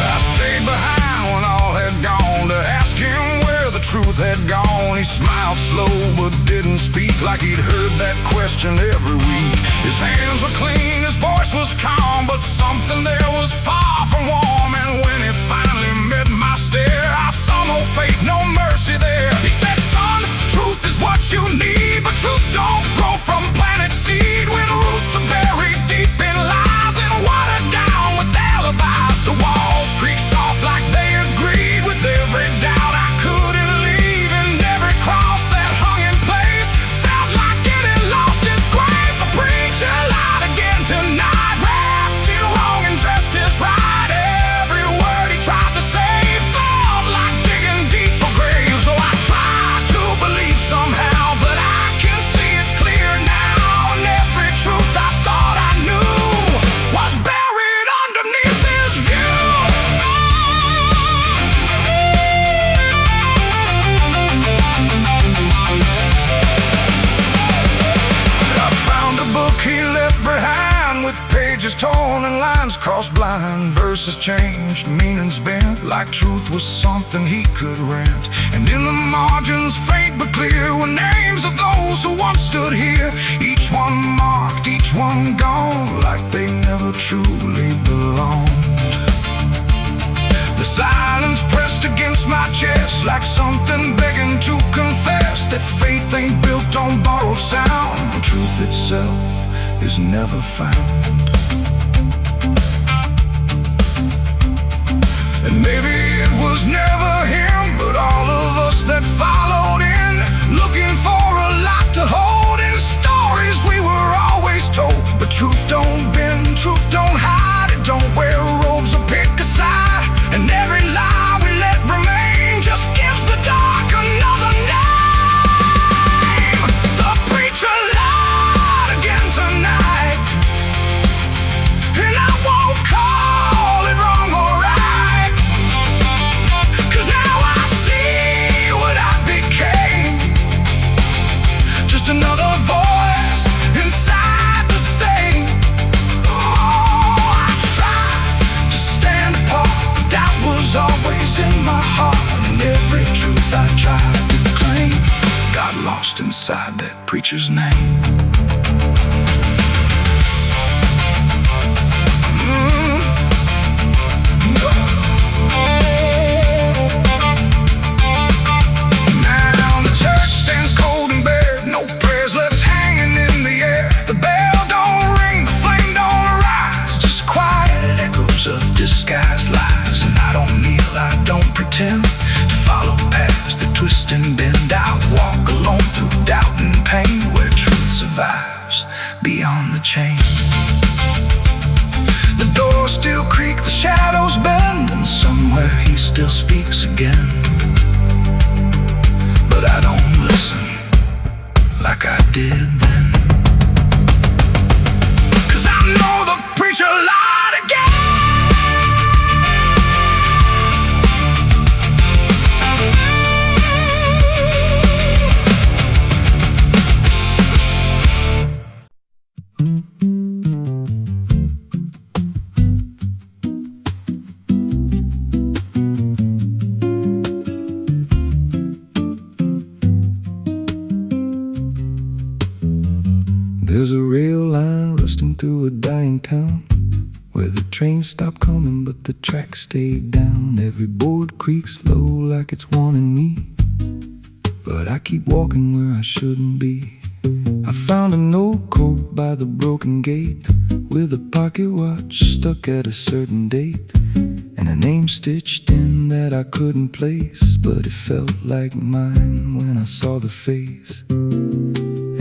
I stayed behind when all had gone to ask him where the truth had gone. He smiled slow but didn't speak, like he'd heard that question every week. His hands were clean, his voice was calm, but something there was far from warm. And when he finally met my stare, I saw no faith, no mercy there. He said, son, truth is what you need, but truth don't grow from planted seed. When roots are buried deep in lies and watered down with alibis, the walls creak soft like they agreed with every doubt I couldn't leave. And every cross that hung in place felt like it had lost its grace. The preacher lied again tonight, wrapped in wrong and dressed as right. Every word he tried to say felt like digging deeper graves. So I tried to believe somehow, but I can see it clear now. And every truth I thought I knew was buried underneath his view. I found a book he left behind, with pages torn and lines crossed blind. Verses changed, meanings bent, like truth was something he could rent. And in the margins, faint but clear, were names of those who once stood here. Each one marked, each one gone, like they never truly belonged. The silence pressed against my chest, like something begging to confess that faith ain't built on borrowed sound. The truth itself is never found. And maybe it was never him, but all of us that followed in, looking for a lot to hold in stories we were always told. But truth don't bend, truth don't hide, it don't wear robes or pick a side. And every lie we let remain just gives the dark another name. The preacher lied again inside that preacher's name. Now the church stands cold and bare, no prayers left hanging in the air. The bell don't ring, the flame don't rise, just quiet Echoes of disguised lies. And I don't kneel, I don't pretend to follow paths that twist and bend. I walk alone through doubt and pain, where truth survives beyond the chain. The doors still creak, the shadows bend, And somewhere he still speaks again. But I don't listen like I did then. 'cause I know the preacher lied again. There's a rail line rusting through a dying town, where the trains stop coming but the tracks stay down. Every board creaks low like it's warning me, but I keep walking where I shouldn't be. I found an old coat by the broken gate, with a pocket watch stuck at a certain date, and a name stitched in that I couldn't place, but it felt like mine when I saw the face.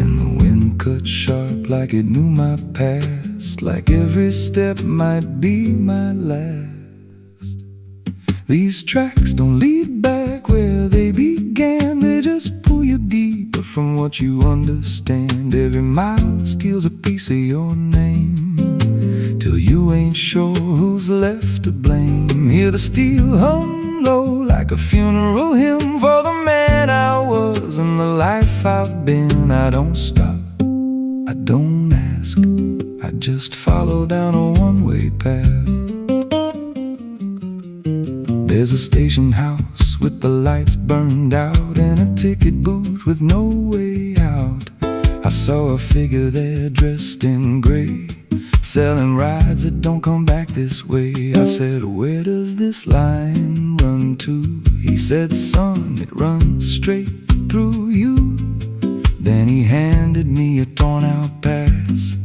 And the wind cut sharp like it knew my past, like every step might be my last. These tracks don't lead back where they began, they just pull you deeper from what you understand. Every mile steals a piece of your name, till you ain't sure who's left to blame. Hear the steel hum low like a funeral hymn for the man I was and the life I've been. I don't stop, I don't ask, I just follow down a one-way path. There's a station house with the lights burned out, and a ticket booth with no way out. I saw a figure there dressed in gray, selling rides that don't come back this way. I said, where does this line run to? He said, son, it runs straight through you. Then he handed me a torn out pass,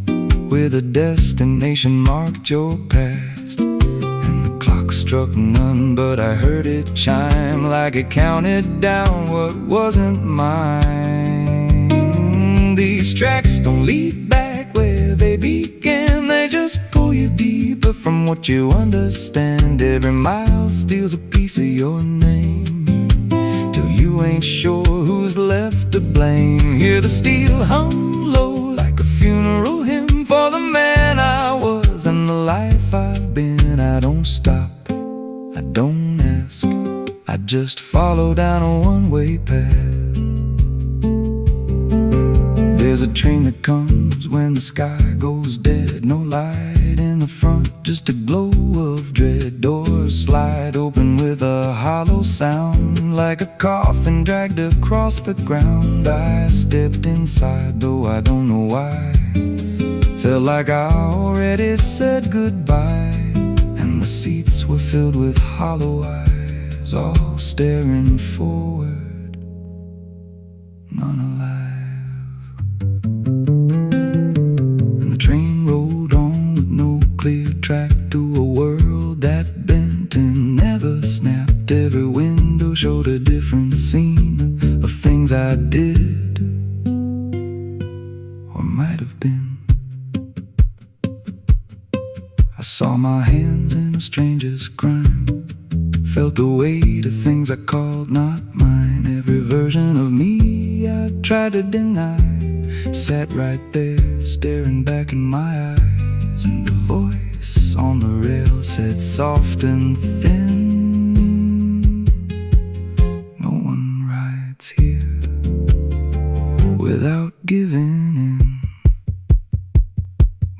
with a destination marked your past. And the clock struck none, but I heard it chime like it counted down what wasn't mine. These tracks don't lead back where they began, they just pull you deeper from what you understand. Every mile steals a piece of your name, till you ain't sure who's left to blame. Hear the steel hum low like a funeral hymn for the man I was and the life I've been. I don't stop, I don't ask, I just follow down a one-way path. There's a train that comes when the sky goes dead, no light in the front, just a glow of dread. Doors slide open with a hollow sound, like a coffin dragged across the ground. I stepped inside, though I don't know why. Felt like I already said goodbye, and the seats were filled with hollow eyes, all staring forward, none alive. And the train rolled on with no clear track through a world that bent and never snapped. Every window showed a different scene of things I did or might have been. I saw my hands in a stranger's crime, felt the weight of things I called not mine. Every version of me I tried to deny sat right there, staring back in my eyes. And the voice on the rail said soft and thin, no one rides here without giving in.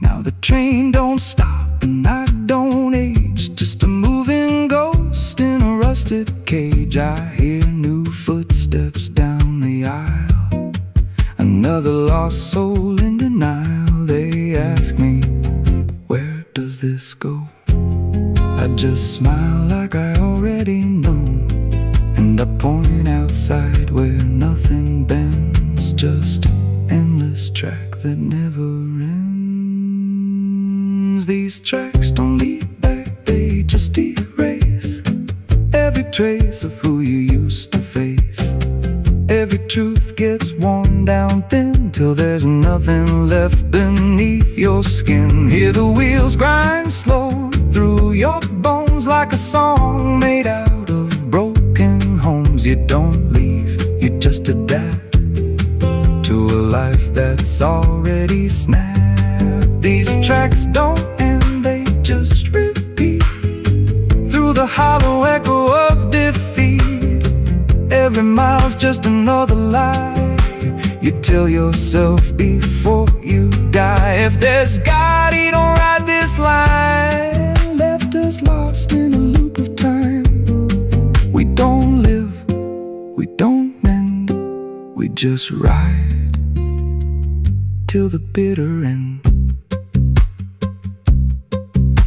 Now the train don't stop and I don't age, just a moving ghost in a rusted cage. I hear new footsteps down the aisle, smile like I already know, and I point outside where nothing bends, just an endless track that never ends. These tracks don't lead back, they just erase every trace of who you used to face. Every truth gets worn down thin till there's nothing left beneath your skin. Hear the wheels grind slow through your bones like a song made out of broken homes. You don't leave, you just adapt to a life that's already snapped. These tracks don't end, they just repeat through the hollow echo of defeat. Every mile's just another lie you tell yourself before you die. If there's God, he don't write this line, left us lost in a loop of time. We don't live, we don't mend, we just ride till the bitter end.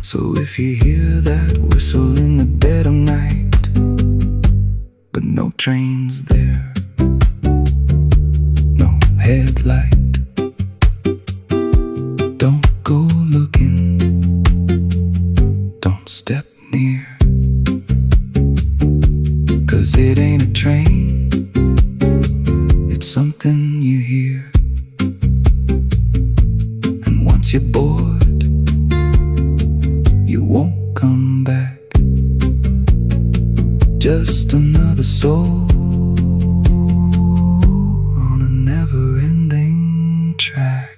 So if you hear that whistle in the dead of night, but no trains there, no headlight, don't go looking, don't step near, 'cause it ain't a train, it's something you hear. And once you're bored, you won't come back. Just another soul on a never-ending track.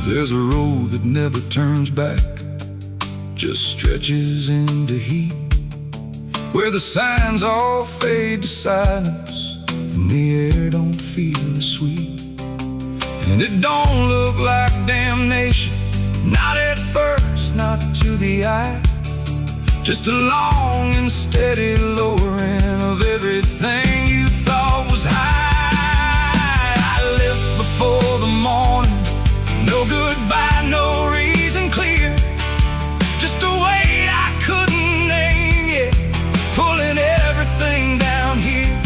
There's a road that never turns back, just stretches into heat, where the signs all fade to silence and the air don't feel as sweet. And it don't look like damnation, not at first, not to the eye, just a long and steady lowering of everything you thought was high. I left before the morning, no goodbye, no reason clear, just a weight I couldn't name yet, pulling everything down here.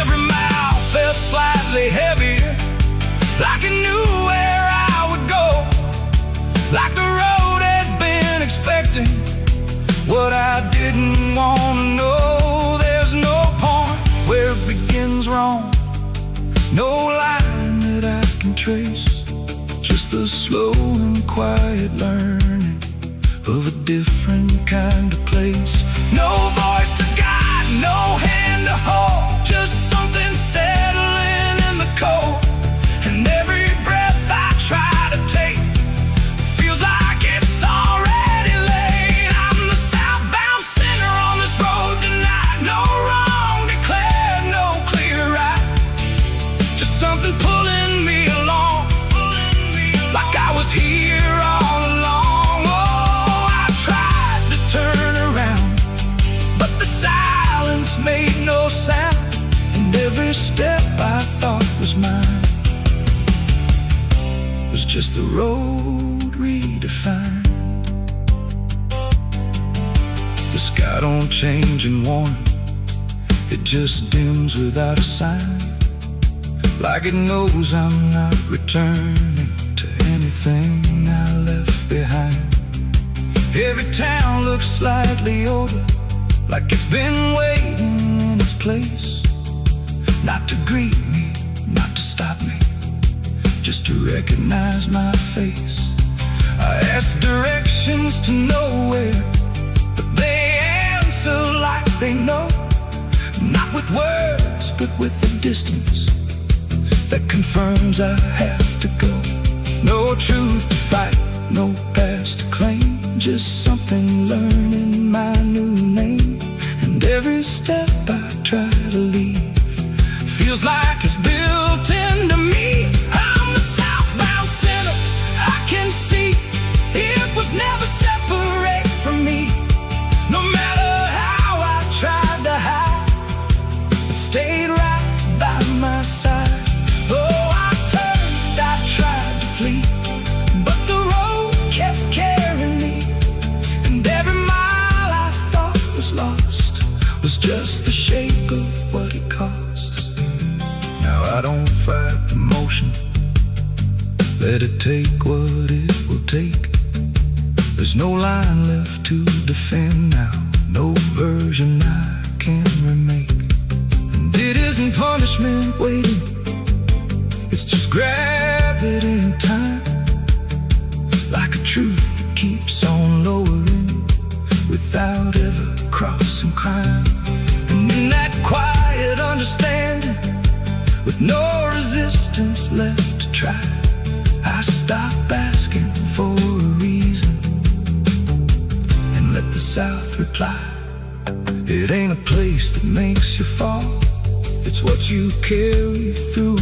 Every mile felt slightly heavier, like I knew where I would go, like the road had been expecting what I didn't want to know. There's no point where it begins wrong, no line that I can trace, just the slow and quiet learning of a different kind of place. No voice to guide, no hand to hold, just something settling in the cold. And every breath I try to take feels like it's already late. I'm the southbound sinner on this road tonight, no wrong declared, no clear right, just something pulling me along, like I was here all along. Oh, I tried to turn around, but the silence made no sound, and every step I thought was mine was just the road redefined. The sky don't change in warning, it just dims without a sign, like it knows I'm not returning to anything I left behind. Every town looks slightly older, like it's been waiting in its place, not to greet me, not to stop me, just to recognize my face. I ask directions to nowhere, but they answer like they know, not with words, but with the distance that confirms I have to go. No truth to fight, no past to claim, just something learning my new name. And every step I try to leave feels like it's built into me. I'm the southbound sinner, I can see it was never separated. was just the shape of what it costs. Now I don't fight the motion, let it take what it will take. There's no line left to defend now, no version I can remake. And it isn't punishment waiting, it's just gravity in time, like a truth that keeps on lowering without ever crossing crime. And in that quiet understanding, with no resistance left to try, I stop asking for a reason and let the South reply. It ain't a place that makes you fall, it's what you carry through.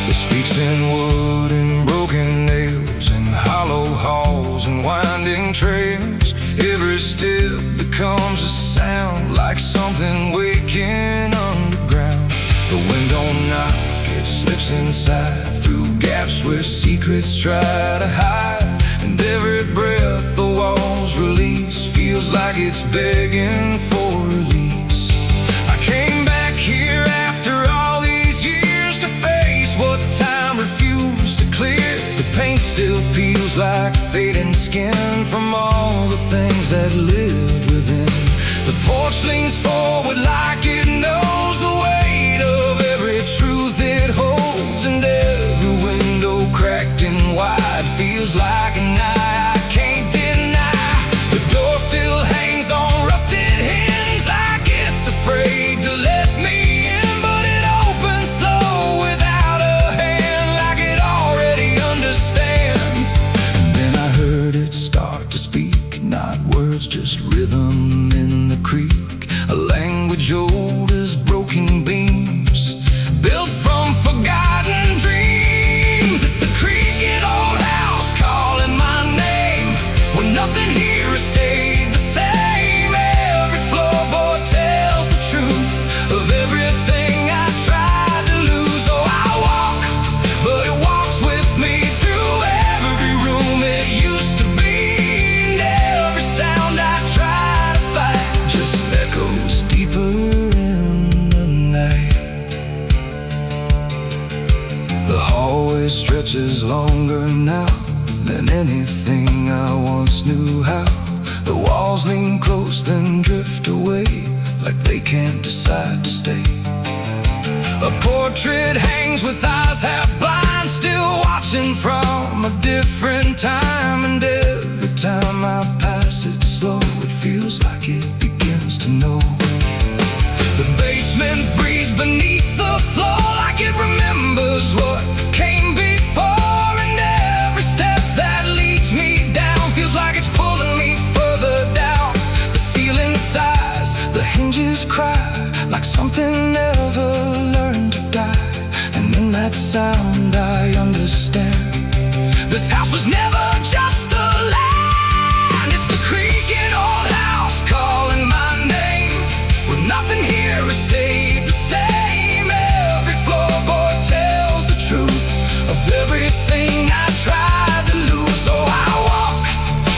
It speaks in wood and broken nails, and hollow halls and winding trails. Every step becomes a sound, like something waking underground. The wind don't knock, it slips inside, through gaps where secrets try to hide. And every breath the walls release feels like it's begging for release. I came back here after all these years to face what time refused to clear. The paint still peels like fading skin from all the things that lived within. The porch leans forward like it knows the weight of every truth it holds. And every window cracked and wide feels like an eye I can't deny. The door still hangs on rusted hinges like it's afraid to let me in, but it opens slow without a hand, like it already understands. And then I heard it start to speak, not words, just rhythm in the creek. A language old as broken beams, built from forgotten dreams. It's the creaking old house calling my name, when nothing here has stayed the same. Every floorboard tells the truth of everything I tried to lose. Oh, I walk, but it walks with me through every room it used to be. And every sound I try to fight just echoes deeper in the night. The hallway stretches longer now than anything I once knew how. The walls lean close then drift away, like they can't decide to stay. A portrait hangs with eyes half blind, still watching from a different time. And every time I pass it slow, it feels like it begins to know. The basement breathes beneath the floor, like it remembers what came before. And every step that leads me down feels like it's pulling me further down. The ceiling sighs, the hinges cry, like something never learned to die. And in that sound I understand, this house was never just a land. It's the creaking old house calling my name, where nothing here has stayed the same. Every floorboard tells the truth of everything I tried to lose. Oh, I walk,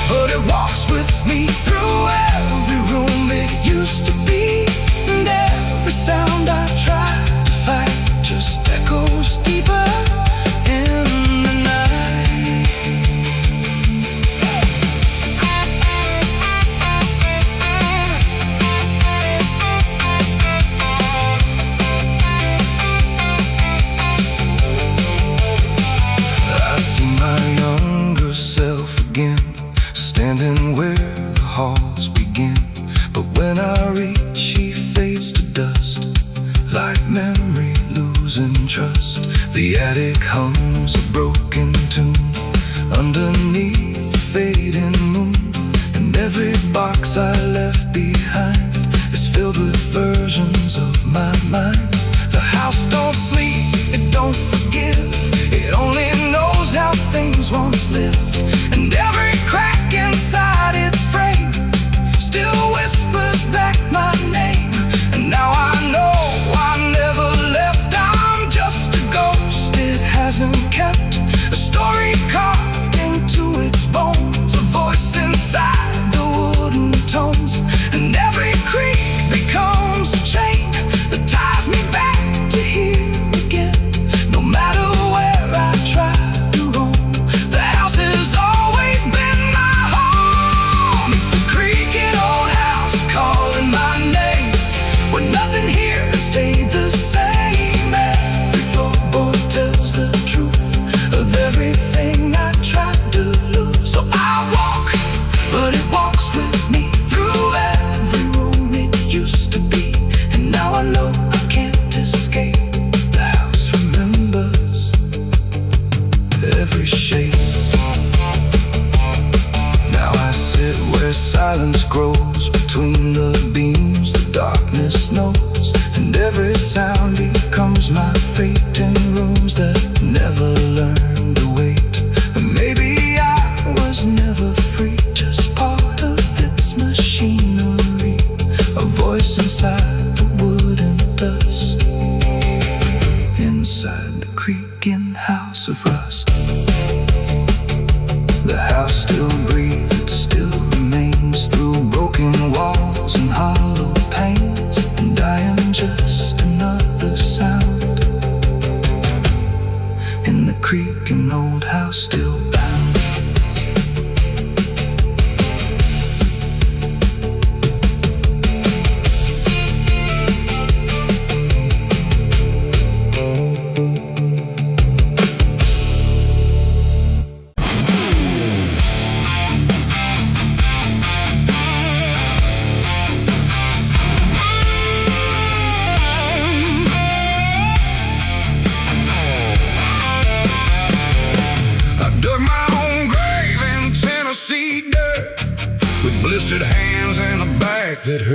but it walks with me through every room it used to be. And every sound I try to fight just echoes deeper in the night. I see my younger self again, standing where the halls begin. But when I reach, he fades to dust, like memory losing trust. The attic hums a broken tune underneath the fading moon. And every box I left behind is filled with versions of my mind. The house don't sleep, it don't forgive, it only knows how things once lived. And every crack inside its frame still whispers back my name. And now I know I never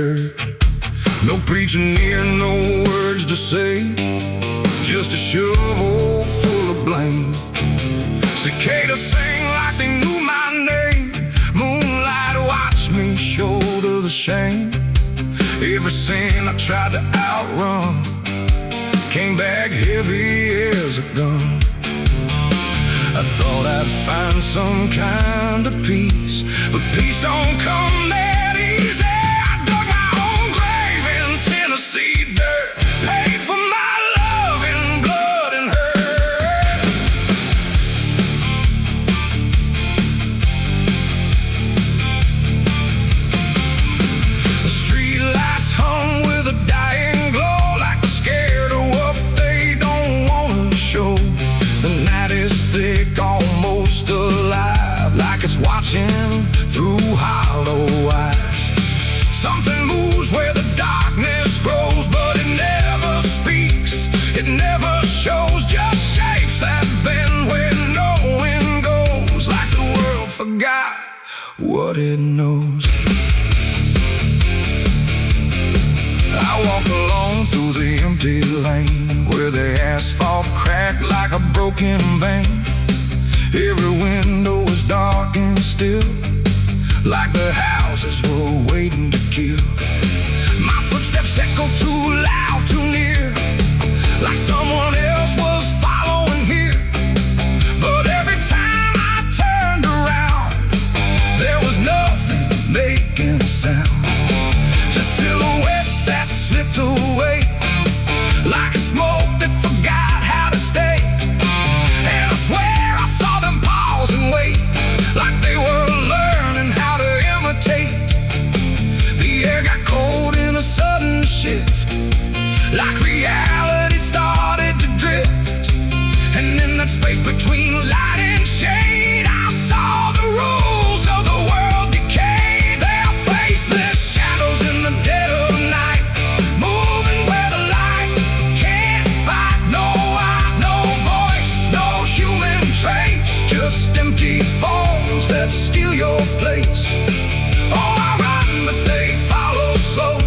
dirt. No preaching near, no words to say, just a shovel full of blame. Cicadas sing like they knew my name. Moonlight watched me shoulder the shame. Every sin I tried to outrun came back heavy as a gun. I thought I'd find some kind of peace, but peace don't come that easy. I dug my own grave in Tennessee dirt, paid for my love in blood and hurt. The street lights hung with a dying glow, like they're scared of what they don't want to show. The night is thick, almost alive, like it's watching through hollow eyes. Something moves where the darkness grows, but it never speaks, it never shows, just shapes that bend where no wind goes, like the world forgot what it knows. I walk alone through the empty lane, where the asphalt cracked like a broken vein. Every window was dark and still, like the houses were waiting to kill. My footsteps echo too loud, too near, like someone else was following here. But every time I turned around, there was nothing making a sound, just silhouettes that slipped away, like a smoke that forgot how to stay. And I swear I saw them pause and wait, like they were learning how to imitate. The air got cold in a sudden shift, like reality started to drift. And in that space between light and shade, I saw the rules of the world decay. Their faceless shadows in the dead of night, moving where the light can't fight. No eyes, no voice, no human trace, just empty forms that steal your place. Oh, I run, but they follow slow.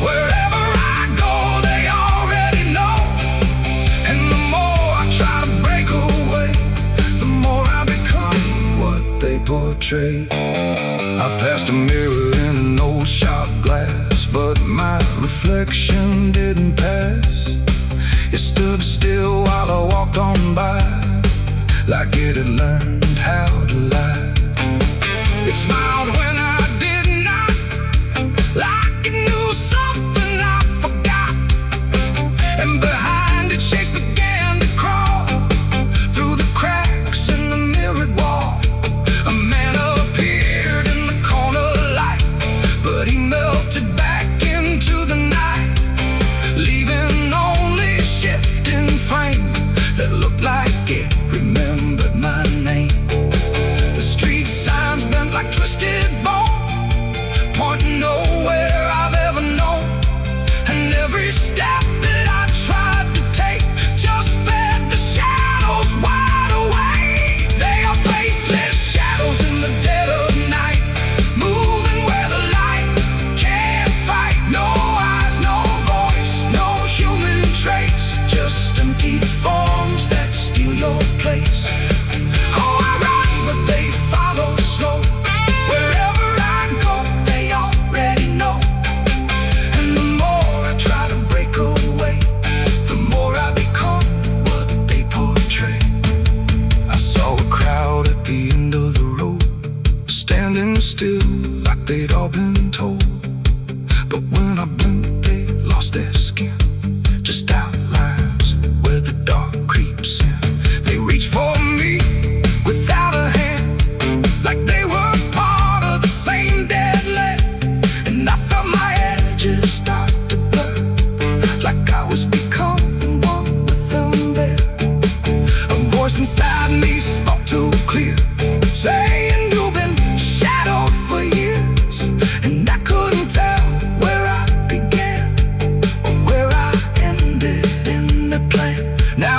Wherever I go, they already know. And the more I try to break away, the more I become what they portray. I passed a mirror in an old shot glass, but my reflection didn't pass. It stood still while I walked on by, like it had learned how to lie. It smiled when I did not, like it knew something I forgot. And behind it, shapes began to crawl through the cracks in the mirrored wall. A man appeared in the corner light, but he melted back into the night, leaving only shifting frame that looked like it remembered my name. The street signs bent like twisted bone, pointing nowhere I've ever known. And every step that I tried to take just fed the shadows wide awake. They are faceless shadows in the dead of night, moving where the light can't fight. No eyes, no voice, no human trace, just empty forms that steal your place. Oh, I run, but they follow slow. Wherever I go, they already know. And the more I try to break away, the more I become what they portray. I saw a crowd at the end of the road, standing still like they'd all been told. But when I blinked, they lost their skin, just outlines where the dark creeps in. They reached for me without a hand, like they were part of the same dead land. And I felt my edges start to blur, like I was becoming one with them there. A voice inside me spoke too clear, saying you've been shadowed for years. And I couldn't tell where I began or where I ended in the plan. Now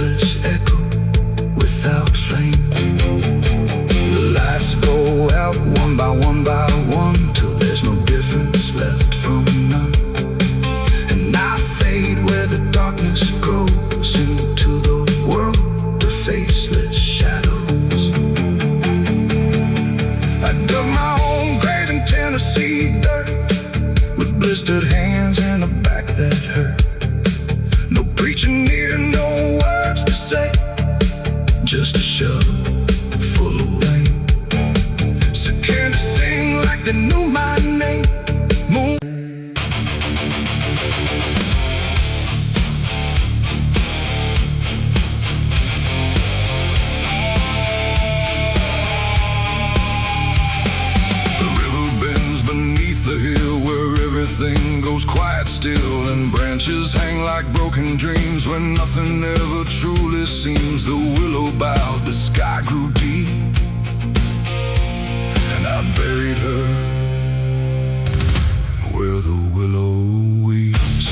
endless echo without flame. The lights go out one by one till there's no difference left from none. And I fade where the darkness grows into the world of faceless shadows. I dug my own grave in Tennessee dirt, with blistered hands and a back that hurt. No preaching near, no words to say, just a shovel full of rain. Scared to sing like they knew my name. Moon. The river bends beneath the hill where everything goes quiet still, and branches hang like broken dreams when nothing ever truly seems. The willow bowed, the sky grew deep, and I buried her where the willow weeps.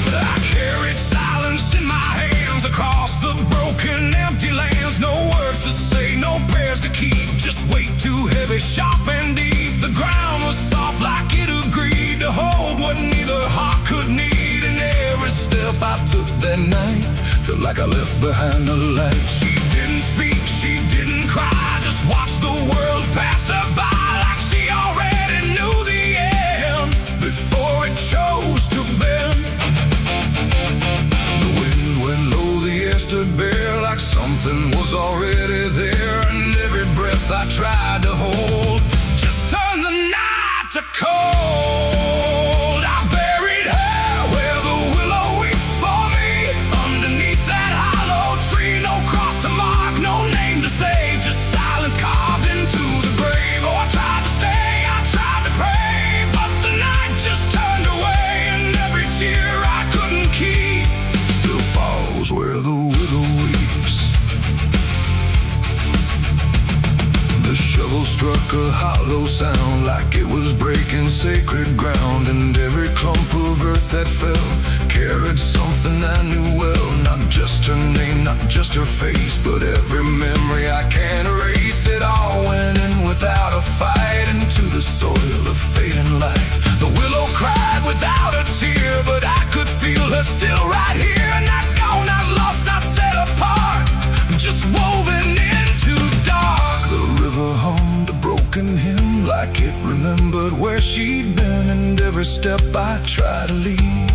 I carried silence in my hands across the broken, empty lands. No words to say, no prayers to keep, just weight too heavy, sharp and deep. The ground was soft like it agreed to hold what neither heart could need. And every step I took that night felt like I left behind a light. She didn't speak, she didn't cry, just watched the world pass her by like she already knew the end before it chose to bend. The wind went low, the air stood bare like something was already there, and every breath I tried to hold just turned the night to cold. I buried her where the willow weeps for me, underneath that hollow tree. No cross to mark, no name to save, just silence carved into the grave. Oh, I tried to stay, I tried to pray, but the night just turned away, and every tear I couldn't keep still falls where the willow weeps. The shovel struck a hollow sound like it was breaking sacred ground, and every clump of earth that fell carried something I knew well. Not just her name, not just her face, but every memory I can't erase. It all went in without a fight into the soil of fading light. The willow cried without a tear, but I could feel her still right here. Not gone, not lost, not set apart, just woven into dark. The river hummed a broken hymn like it remembered where she'd been, and every step I try to leave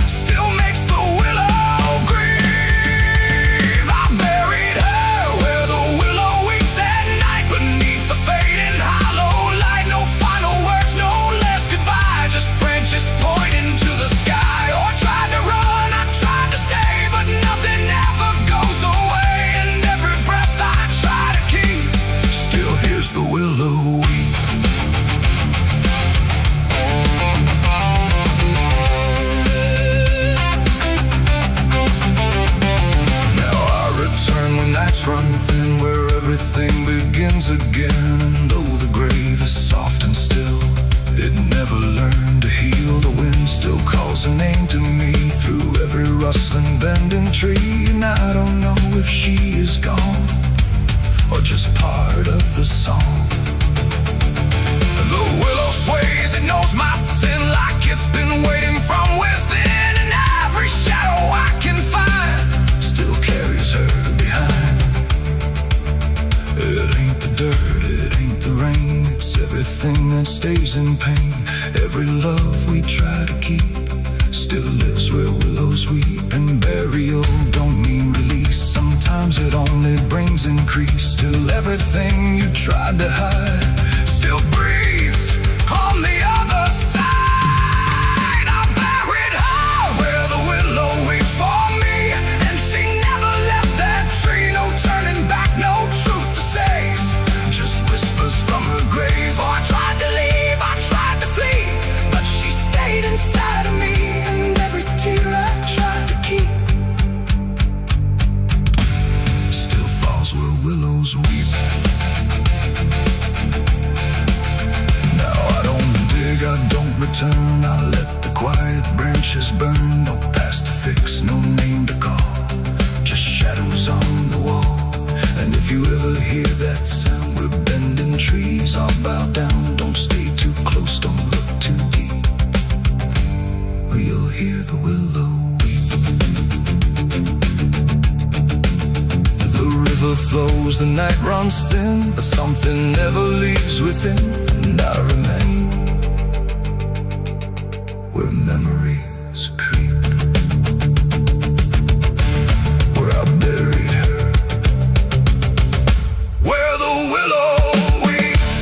still makes the willow grieve. I buried her where the willow weeps at night, beneath the fading hollow light. No final words, no less goodbye, just branches pointing to the sky. Oh, I tried to run, I tried to stay, but nothing ever goes away, and every breath I try to keep still hears the willow weep. Nights run thin where everything begins again, and though the grave is soft and still, it never learned to heal. The wind still calls a name to me through every rustling bending tree, and I don't know if she is gone or just part of the song. The willow sways, it knows my sin like it's been waiting from within, and every shadow I can find still carries her behind. It ain't the dirt, it ain't the rain, it's everything that stays in pain. Every love we try to keep still lives where willows weep, and burial don't mean release. Sometimes it only brings increase till everything you tried to hide still breathes on the other side. I buried her where the willow weeps for me, and she never left that tree. No turning back, no truth to save, just whispers from her grave. Oh, I tried to leave, I tried to flee, but she stayed inside of me, and every tear I tried to keep still falls where willows weep. ashes burn, no past to fix, no name to call, just shadows on the wall. And if you ever hear that sound, we're bending trees. I'll bow down, don't stay too close, don't look too deep, or you'll hear the willow weep. The river flows, the night runs thin, but something never leaves within. And I remain where memories creep, where I buried her, where the willow weeps.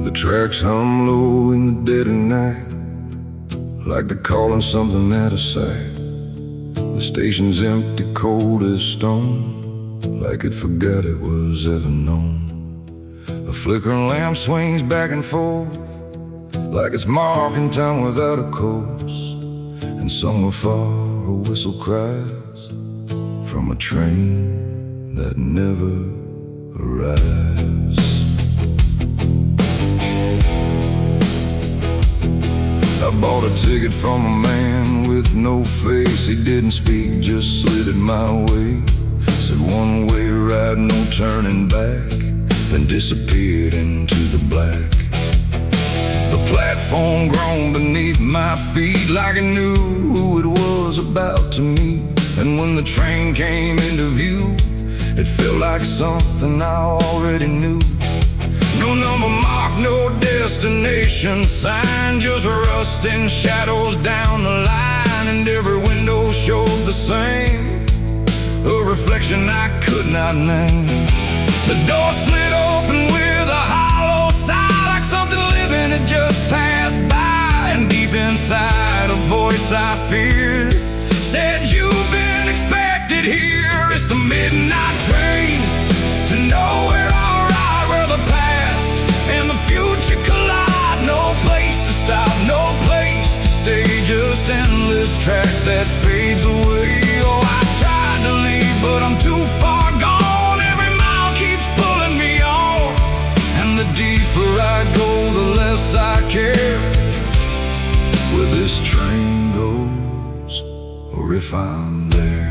The tracks hum low in the dead of night, like they're calling something out of sight. The station's empty, cold as stone, like it forgot it was ever known. A flickering lamp swings back and forth, like it's marking time without a course. And somewhere far a whistle cries from a train that never arrives. I bought a ticket from a man with no face. He didn't speak, just slid it my way. Said one way ride, no turning back, then disappeared into the black. The platform groaned beneath my feet, like it knew who it was about to meet. And when the train came into view, it felt like something I already knew. No number mark, no destination sign, just rusting shadows down the line. And every window showed the same, a reflection I could not name. The door slid open with a hollow sigh, like something living had just passed by. And deep inside a voice I feared said, "You've been expected here." It's the midnight train to nowhere. I'll ride where the past and the future collide. No place to stop, no place to stay, just endless track that fades away. Oh, I tried to leave, but I'm too far gone. Every mile keeps pulling me on, and the deeper I go, the less I care where this train goes, or if I'm there.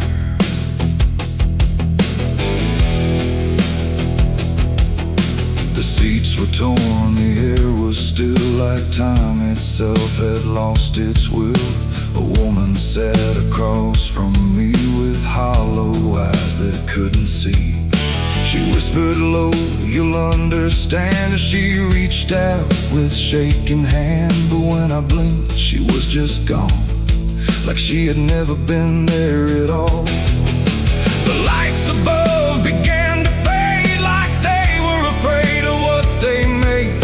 The seats were torn, the air was still, like time itself had lost its will. A woman sat across from me with hollow eyes that couldn't see. She whispered low, "You'll understand," as she reached out with shaking hand. But when I blinked, she was just gone, like she had never been there at all. The lights above began to fade, like they were afraid of what they made.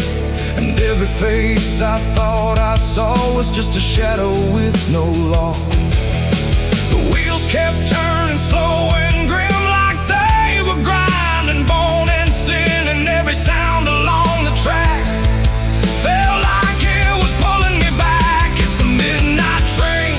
And every face I thought I saw was just a shadow with no law. The wheels kept turning slow and grim, like they were grinding bone and sin. And every sound along the track felt like it was pulling me back. It's the midnight train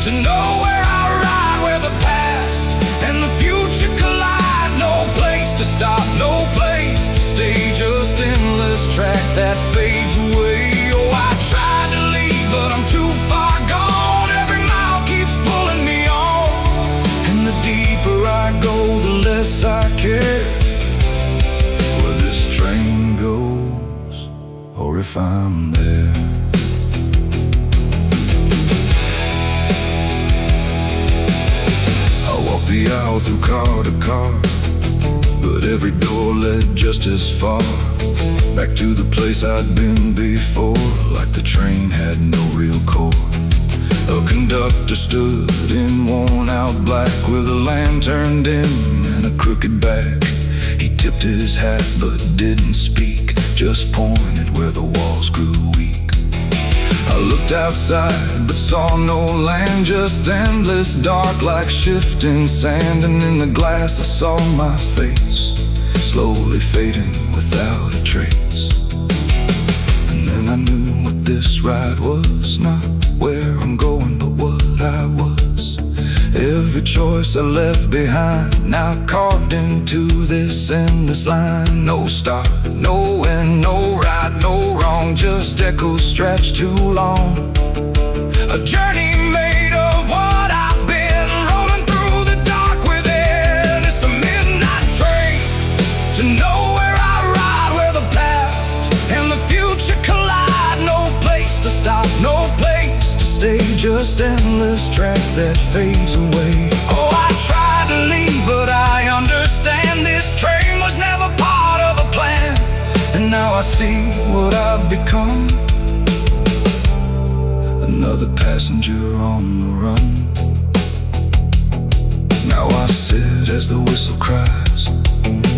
to nowhere. I ride where the past and the future collide. No place to stop, no place to stay, just endless track that fades away. Oh, I tried to leave, but I'm too far gone. Every mile keeps pulling me on, and the deeper I go, the less I care where this train goes, or if I'm there. I walked the aisle through car to car, but every door led just as far back to the place I'd been before, like the train had no real core. A conductor stood in worn out black with a lantern dim and a crooked back. He tipped his hat but didn't speak, just pointed where the walls grew weak. I looked outside but saw no land, just endless dark like shifting sand. And in the glass I saw my face, slowly fading without a trace. And then I knew what this ride was, not where I'm going but what I was. Every choice I left behind, now carved into this endless line. No start, no end, no right, no wrong, just echoes stretched too long. A journey made of what I've been, rolling through the dark within. It's the midnight train to nowhere I ride, where the past and the future collide. No place to stop, no place to stay, just endless track that fades away. Oh, I tried to leave, but I understand this train was never part of a plan. And now I see what I've become, another passenger on the run. Now I sit as the whistle cries,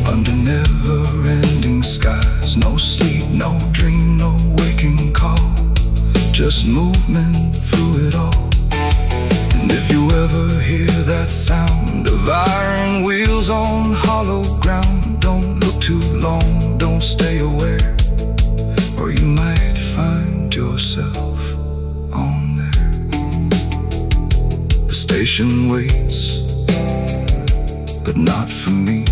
under never-ending skies. No sleep, no dream, no waking call, just movement through it all. And if you ever hear that sound of iron wheels on hollow ground, don't look too long, don't stay aware, or you might find yourself on there. The station waits, but not for me,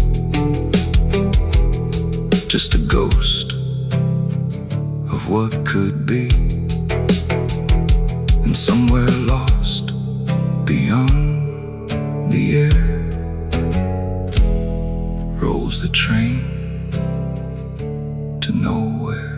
just a ghost of what could be. And somewhere lost beyond the air rolls the train to nowhere.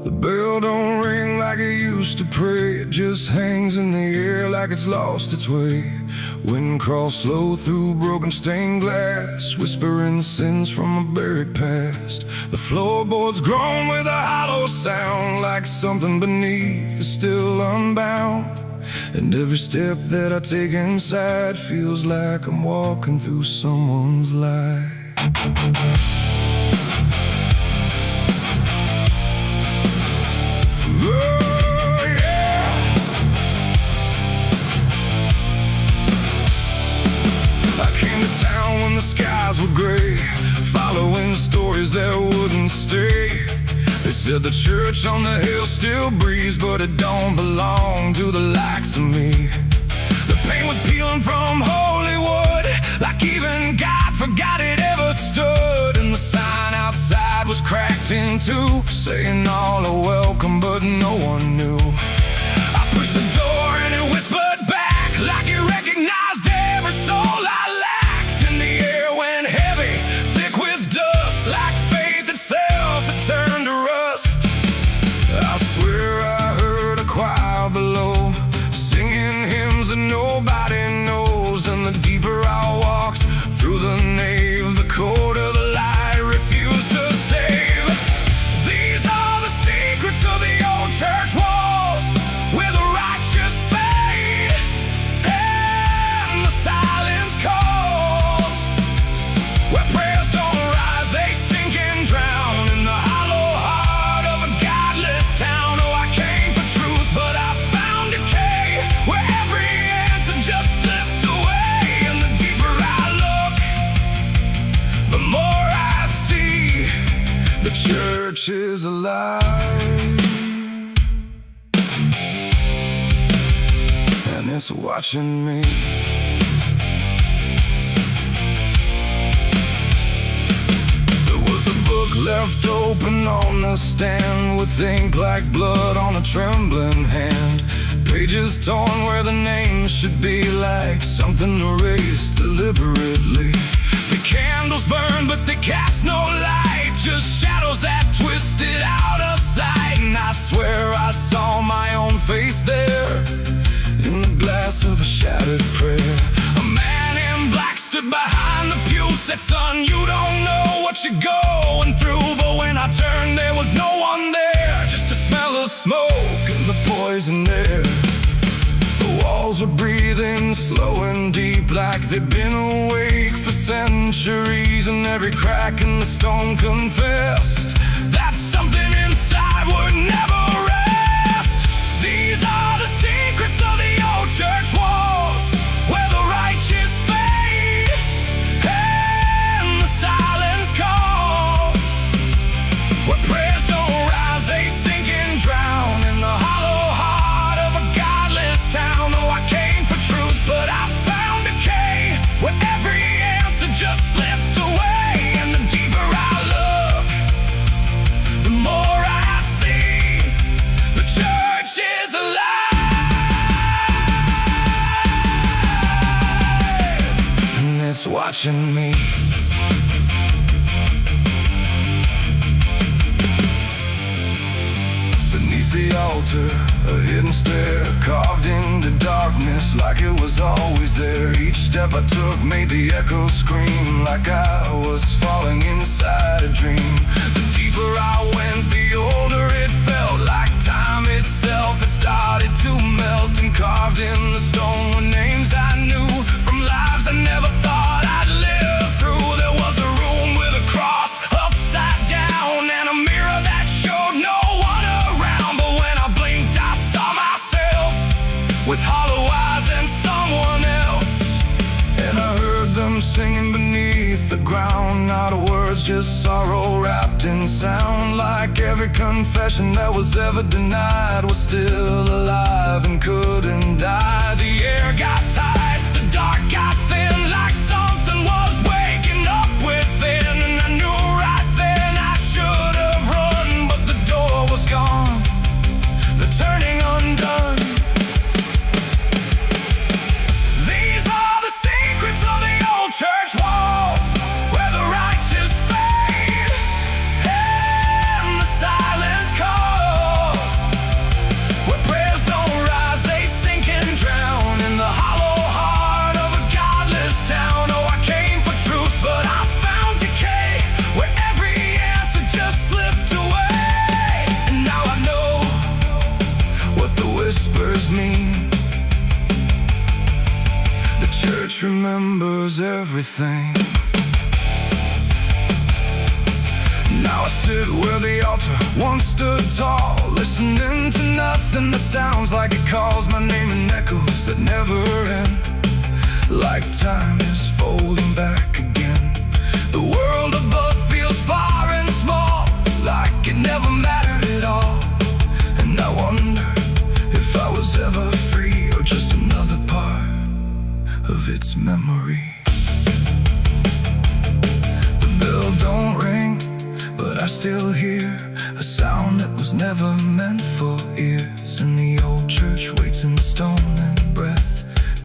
The bell don't ring like it used to pray, it just hangs in the air like it's lost its way. Wind crawls slow through broken stained glass, whispering sins from a buried past. The floorboards groan with a hollow sound, like something beneath is still unbound. And every step that I take inside feels like I'm walking through someone's life. Oh, yeah. I came to town when the skies were gray, following stories that wouldn't stay. They said the church on the hill still breathes, but it don't belong to the likes of me. The paint was peeling from Hollywood, like even God forgot it ever stood. And the sign outside was cracked in two, saying all are welcome, but no one knew. I pushed the door and it whispered back, like it recognized every soul I lacked. And the air went heavy, thick with dust, like faith itself, it turned to rust. I swear I heard a choir below, singing hymns that nobody knows. And the deeper I walked through the nave, the colder the light refused to save. These are the secrets of the old church walls, where the righteous fade and the silence calls, where prayers don't rise, they sink and drown in the hollow heart of a godless town. Oh, I came for truth, but I found decay, where every answer just slipped away. And the deeper I look, the more I see the church is alive, and it's watching me. There was a book left open on the stand, with ink like blood on a trembling hand. pages torn where the name should be, like something erased deliberately. The candles burn but they cast no light, just shadows that twisted out of sight. And I swear I saw my own face there, in the glass of a shattered prayer. A man in black stood behind the pew, said, "Son, you don't know what you're going through." But when I turned, there was no one there, just a smell of smoke and the poison air. The walls were breathing slow and deep, like they'd been awake for centuries. And every crack in the stone confessed that something inside would never rest. These are the secrets of the old church walls, where the righteous fade and the silence calls, where prayers don't rise, they sink and drown in the hollow heart of a godless town. Oh, I came for truth, but I found decay, where every answer just slipped away. And the deeper I look, the more I see the church is alive, and it's watching me. Beneath the altar, a hidden stair carved into darkness, like it was always there. Each step I took made the echoes scream, like I was falling inside a dream. The deeper I went, the older it felt, like time itself had started to melt. And carved in the stone were names I knew from lives I never thought I'd live through. There was a room with a cross upside down, and a mirror that showed no one around. But when I blinked, I saw myself with hollow eyes and someone else. And I heard them singing beneath the ground, not a words, just sorrow wrapped in sound. Like every confession that was ever denied was still alive and couldn't die. The air got tight, the dark got thin, like something was waking up within. And I knew right then I should have run, but the door was gone, the turning undone. These are the secrets of the old church walls, where the righteous fade and the silence calls, where prayers don't rise, they sink and drown in the hollow heart of a godless town. Oh, I came for truth, but I found decay, where every answer just slipped away. And now I know what the whispers mean. The church remembers everything. Now I sit where the altar once stood tall, listening to nothing that sounds like it calls my name in echoes that never end, like time is folding back again. The world above feels far and small, like it never mattered at all. And I wonder if I was ever free, or just another part of its memory. The bell don't ring, but I still hear a sound that was never meant for ears. And the old church waits in